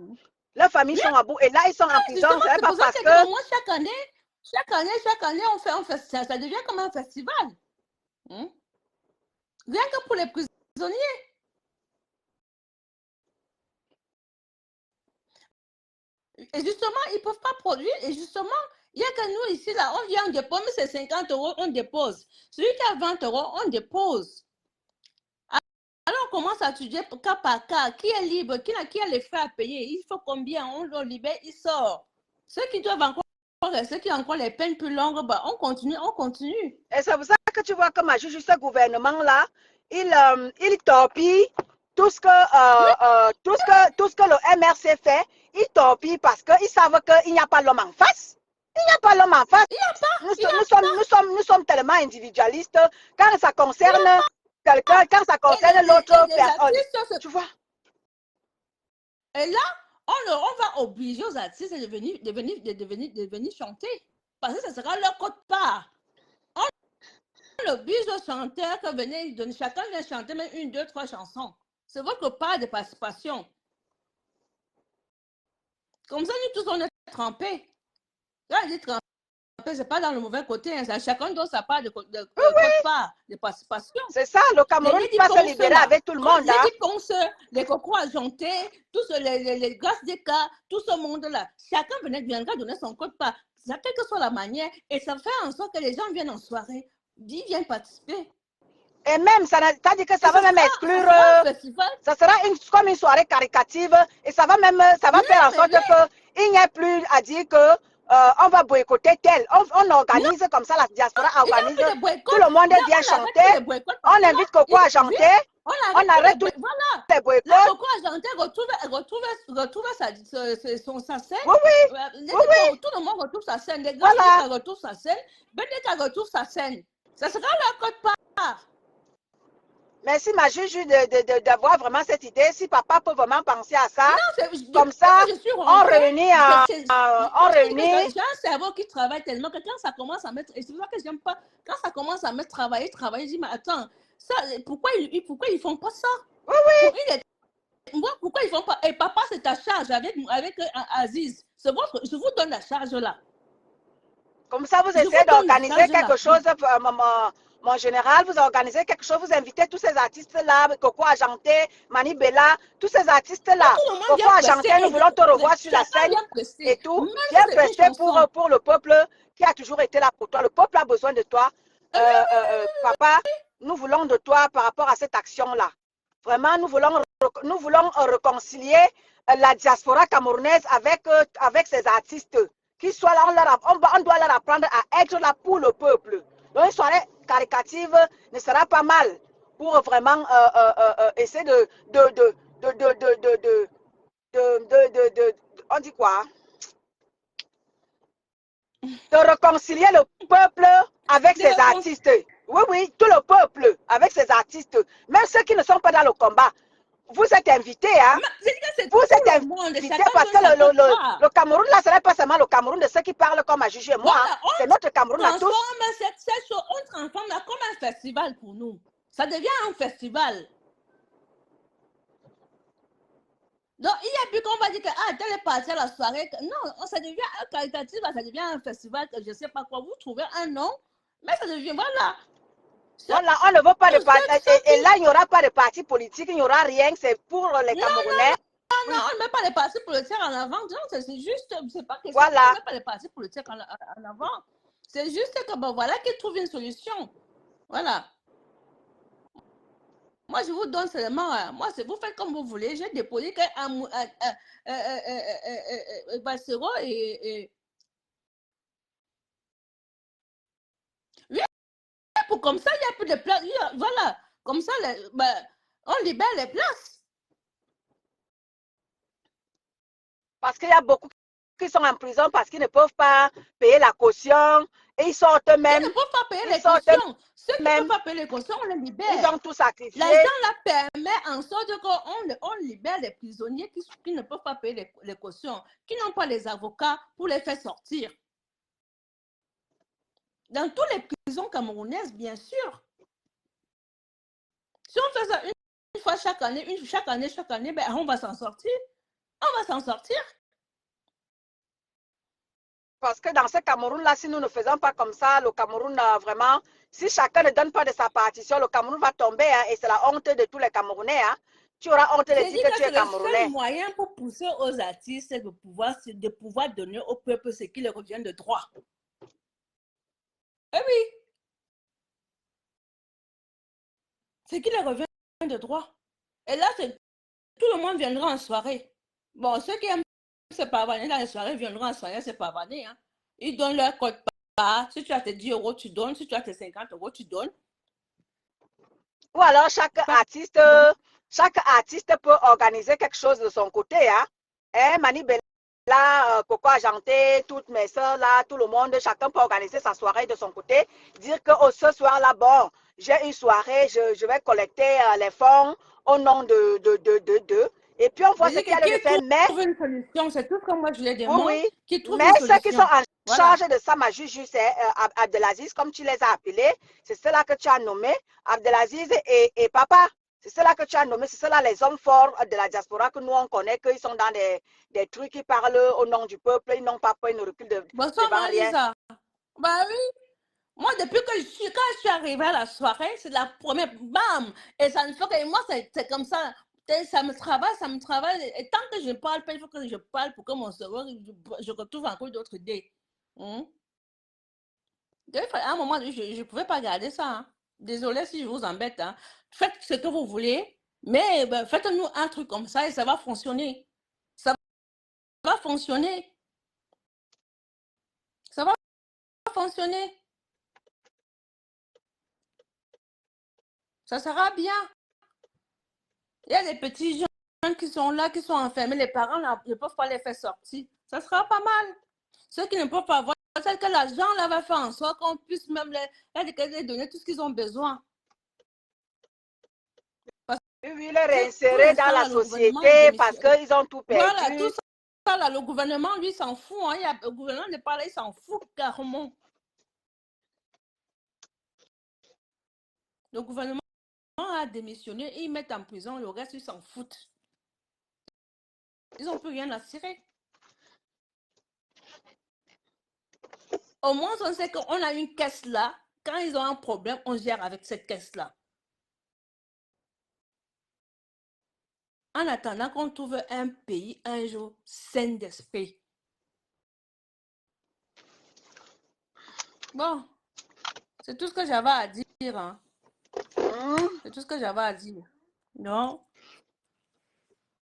Leurs familles sont à bout. Et là, ils sont en prison. C'est pas parce que... Moi, chaque année, on fait un festival. Ça devient comme un festival. Rien que pour les prisonniers. Et justement, ils ne peuvent pas produire. Et justement, il n'y a que nous ici, là, on vient, on dépose, mais c'est 50 €, on dépose. Celui qui a 20 €, on dépose. Alors, on commence à étudier cas par cas. Qui est libre? Qui a les frais à payer? Il faut combien? On le libère, il sort. Ceux qui doivent encore rester, qui ont encore les peines plus longues, bah, on continue, on continue. Et c'est pour ça que tu vois que ma juge, ce gouvernement-là, il torpille tout ce que le MRC fait. Il torpille parce qu'ils savent qu'il n'y a pas l'homme en face. Il n'y a pas l'homme en face. Nous sommes tellement individualistes quand ça concerne quelqu'un, quand ça concerne l'autre personne. Tu vois? Et là, on va obliger aux artistes de venir chanter. Parce que ce sera leur quote-part. On oblige aux chanteurs que venez, chacun vient chanter même 1, 2, 3 chansons. C'est votre part de participation. Comme ça, nous tous, on est trempés. Là, il est trempé, c'est pas dans le mauvais côté. Hein. Chacun doit sa part de participation. C'est ça, le Cameroun va se libérer avec tout le monde. Les cocos argentés, tous les grâces des cas, tout ce monde-là. Chacun viendra donner son quote-part. Quelle que soit la manière, et ça fait en sorte que les gens viennent en soirée, ils viennent participer. Et même, ça dit que ça va même exclure, ça sera comme une soirée caricative, et ça va faire en sorte qu'il n'y ait plus à dire que on va boycotter tel. On organise comme ça, la diaspora organise, tout le monde vient chanter, on invite Coco à chanter, on arrête tous les boycotts. Coco à chanter, retrouve sa scène. Oui. Tout le monde retrouve sa scène, les gars retrouvent sa scène, Bénéka retrouve sa scène. Ça sera leur quote-part. Merci ma juge d'avoir vraiment cette idée. Si papa peut vraiment penser à ça, comme ça, on réunit. J'ai un cerveau qui travaille tellement que quand ça commence à mettre, et c'est pour ça que j'aime pas, quand ça commence à mettre travailler, je dis, mais attends, ça, pourquoi ils font pas ça? Oui. Pourquoi ils font pas? Et papa, c'est ta charge avec Aziz. Je vous donne la charge là. Comme ça, vous essayez d'organiser quelque chose. Mon général, vous organisez quelque chose, vous invitez tous ces artistes-là, Coco Argenté, Mani Bella, tous ces artistes-là. Coco Argenté, nous voulons te revoir sur la scène et tout. Viens prester pour le peuple qui a toujours été là pour toi. Le peuple a besoin de toi. Papa, nous voulons de toi par rapport à cette action-là. Vraiment, nous voulons réconcilier la diaspora camerounaise avec ces artistes. Qu'ils soient là, on doit leur apprendre à être là pour le peuple. Donc, une soirée caricative ne sera pas mal pour vraiment essayer on dit quoi? De réconcilier le peuple avec ses artistes. Oui, tout le peuple avec ses artistes. Même ceux qui ne sont pas dans le combat. Vous êtes invités, hein? Vous êtes invités parce que le Cameroun, là, ce n'est pas seulement le Cameroun de ceux qui parlent comme à juger moi. C'est notre Cameroun à tous. On transforme là comme un festival pour nous. Ça devient un festival. Donc, il n'y a plus qu'on va dire que tel est parti à la soirée. Non, ça devient un caritatif, ça devient un festival, je ne sais pas quoi. Vous trouvez un nom, mais ça devient, voilà. Voilà, on ne veut pas de parti. Et là, il n'y aura pas de parti politique, il n'y aura rien, c'est pour les Camerounais. Non, on ne met pas les partis politiques en avant. C'est juste, c'est pas question. Voilà. On ne met pas les partis politiques en avant. C'est juste que, bon, voilà, qu'ils trouvent une solution. Voilà. Moi, je vous donne seulement, moi, vous faites comme vous voulez. J'ai déposé que Bassero et oui, pour comme ça, il n'y a plus de place. Voilà, comme ça, on libère les places. Parce qu'il y a beaucoup qui sont en prison parce qu'ils ne peuvent pas payer la caution et ils sortent eux-mêmes. Ils ne peuvent pas payer les cautions. Ceux qui ne peuvent pas payer les cautions, on les libère. Ils ont tout sacrifié. L'argent là permet en sorte qu'on libère les prisonniers qui ne peuvent pas payer les cautions, qui n'ont pas les avocats pour les faire sortir. Dans toutes les prisons camerounaises, bien sûr. Si on fait ça une fois chaque année, ben, on va s'en sortir. On va s'en sortir. Parce que dans ce Cameroun-là, si nous ne faisons pas comme ça, le Cameroun, vraiment, si chacun ne donne pas de sa partition, le Cameroun va tomber, hein, et c'est la honte de tous les Camerounais. Hein. Tu auras honte de J'ai dire dit que tu es que c'est le Camerounais. seul moyen pour pousser aux artistes de pouvoir donner au peuple ce qui leur revient de droit. Eh oui, ce qui leur revient de droit. Et là, tout le monde viendra en soirée. Bon, ceux qui aiment se pavaner dans les soirées viendront en soirée se pavaner. Hein. Ils donnent leur code part. Si tu as tes 10 euros, tu donnes. Si tu as tes 50 euros, tu donnes. Ou alors Pas chaque artiste peut organiser quelque chose de son côté. Hein? Manibella, Coco Argenté, toutes mes soeurs là, tout le monde, chacun peut organiser sa soirée de son côté. Dire que oh, ce soir-là, bon, j'ai une soirée, je vais collecter les fonds au nom de. Et puis on voit ce qu'il y a de faire. Mais trouve une solution, c'est tout comme moi je les demande, oui, qui trouve mais une ceux qui sont solution. en Voilà. charge de ça, ma juge, c'est Abdelaziz, comme tu les as appelés. C'est ceux-là que tu as nommés, Abdelaziz et Papa. C'est ceux-là que tu as nommés, c'est ceux-là les hommes forts de la diaspora que nous on connaît, qu'ils sont dans des trucs qui parlent au nom du peuple, ils n'ont pas peur, ils ne reculent devant rien. Ça. Bah oui. Moi, depuis que quand je suis arrivée à la soirée, c'est la première, bam! Et ça ne fait que moi, c'est comme ça. Ça me travaille. Et tant que je parle pas, il faut que je parle pour que mon cerveau, je retrouve encore d'autres idées. À un moment, je ne pouvais pas garder ça. Hein. Désolée si je vous embête. Hein. Faites ce que vous voulez, mais ben, faites-nous un truc comme ça et ça va fonctionner. Ça va fonctionner. Ça va fonctionner. Ça sera bien. Il y a des petits gens qui sont là, qui sont enfermés. Les parents ne peuvent pas les faire sortir. Ça sera pas mal. Ceux qui ne peuvent pas avoir, c'est que l'argent là va faire en sorte qu'on puisse même les donner tout ce qu'ils ont besoin. Oui, les réinsérer dans la société parce qu'ils ont tout perdu. Voilà, tout ça là, le gouvernement, lui, s'en fout. Hein. Le gouvernement ne parle, il s'en fout carrément. Le gouvernement a démissionné, ils mettent en prison, le reste, ils s'en foutent. Ils n'ont plus rien à cirer. Au moins, on sait qu'on a une caisse là. Quand ils ont un problème, on gère avec cette caisse-là. En attendant qu'on trouve un pays un jour sain d'esprit. Bon, c'est tout ce que j'avais à dire. Hein. C'est tout ce que j'avais à dire. Non.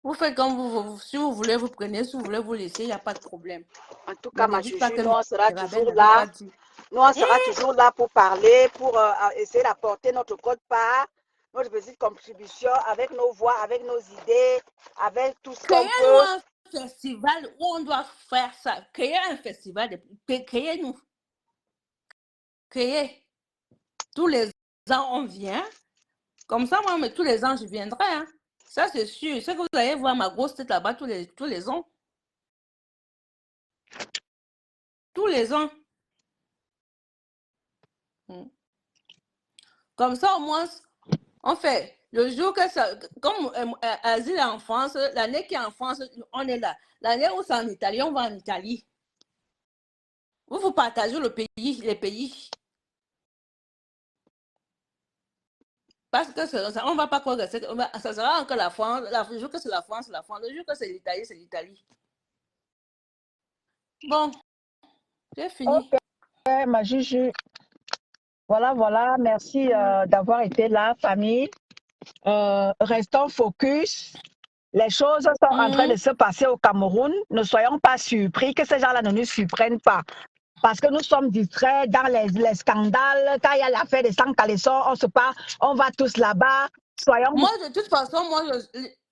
Vous faites comme si vous voulez, vous prenez, si vous voulez, vous laissez, il n'y a pas de problème. En tout cas, ma juju, nous, on sera toujours là. Nous, on sera toujours là pour parler, pour essayer d'apporter notre code part, notre petite contribution avec nos voix, avec nos idées, avec tout ce qu'on peut. Créez-nous un festival où on doit faire ça. Créez un festival. Créez-nous. Créez. Tous les ans, on vient. Comme ça, moi, mais tous les ans, je viendrai. Hein. Ça, c'est sûr. C'est que vous allez voir ma grosse tête là-bas tous les ans. Tous les ans. Comme ça, au moins, on fait le jour que ça. Comme Asile est en France, l'année qui est en France, on est là. L'année où c'est en Italie, on va en Italie. Vous partagez le pays, les pays. Parce que ça, on ne va pas croire que ça sera encore la France. Le jour que c'est la France, c'est la France. Le jour que c'est l'Italie, c'est l'Italie. Bon, j'ai fini. Ok, ma juju. Voilà. Merci d'avoir été là, famille. Restons focus. Les choses sont en train de se passer au Cameroun. Ne soyons pas surpris que ces gens-là ne nous surprennent pas. Parce que nous sommes distraits dans les scandales. Quand il y a l'affaire des sans caleçons, on se part, on va tous là-bas. Soyons... Moi, de toute façon,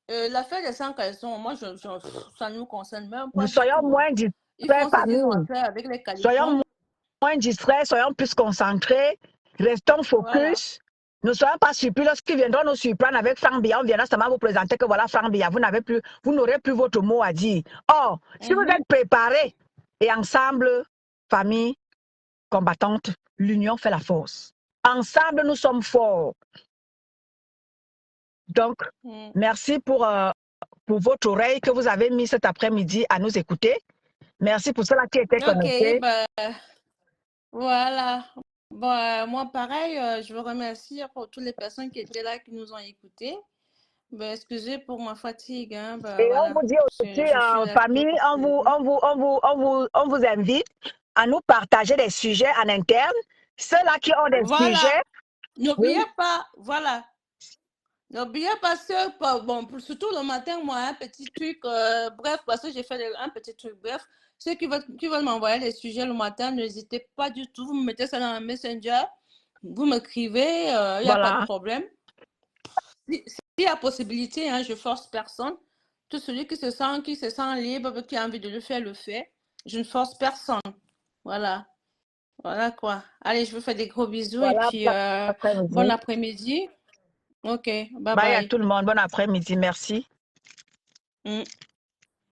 l'affaire des sans caleçons, moi, ça ne nous concerne même pas. Soyons moins distraits, famille. Avec les caleçons. Soyons moins distraits, soyons plus concentrés. Restons focus. Voilà. Ne soyons pas surpris lorsqu'ils viendront nous surprendre avec Franck Biya. On viendra seulement vous présenter que voilà Franck Biya. Vous n'aurez plus votre mot à dire. Or, si vous êtes préparés et ensemble, famille combattante, l'union fait la force. Ensemble, nous sommes forts. Donc, merci pour votre oreille que vous avez mis cet après-midi à nous écouter. Merci pour ceux-là qui étaient connectés. Voilà. Bon, moi, pareil, je veux remercier pour toutes les personnes qui étaient là, qui nous ont écoutés. Ben, excusez pour ma fatigue, hein. Ben, Et on voilà. vous dit aussi, Je suis en là plutôt famille, fatiguée. on vous invite à nous partager des sujets en interne. Ceux-là qui ont des Voilà. sujets, oui, N'oubliez pas, voilà. N'oubliez pas que, bon, surtout le matin, moi, un petit truc, bref, parce que j'ai fait un petit truc, bref. Ceux qui veulent m'envoyer les sujets le matin, n'hésitez pas du tout. Vous me mettez ça dans le Messenger, vous m'écrivez, il n'y a pas de voilà. problème. S'il y a possibilité, hein, je force personne. Tout celui qui se sent libre, qui a envie de le faire, le fait. Je ne force personne. Voilà. Voilà quoi. Allez, je vous fais des gros bisous et Voilà, puis bon bon après-midi. après-midi. Ok, bye Bye à bye. tout le monde. Bon après-midi. Merci. Mm.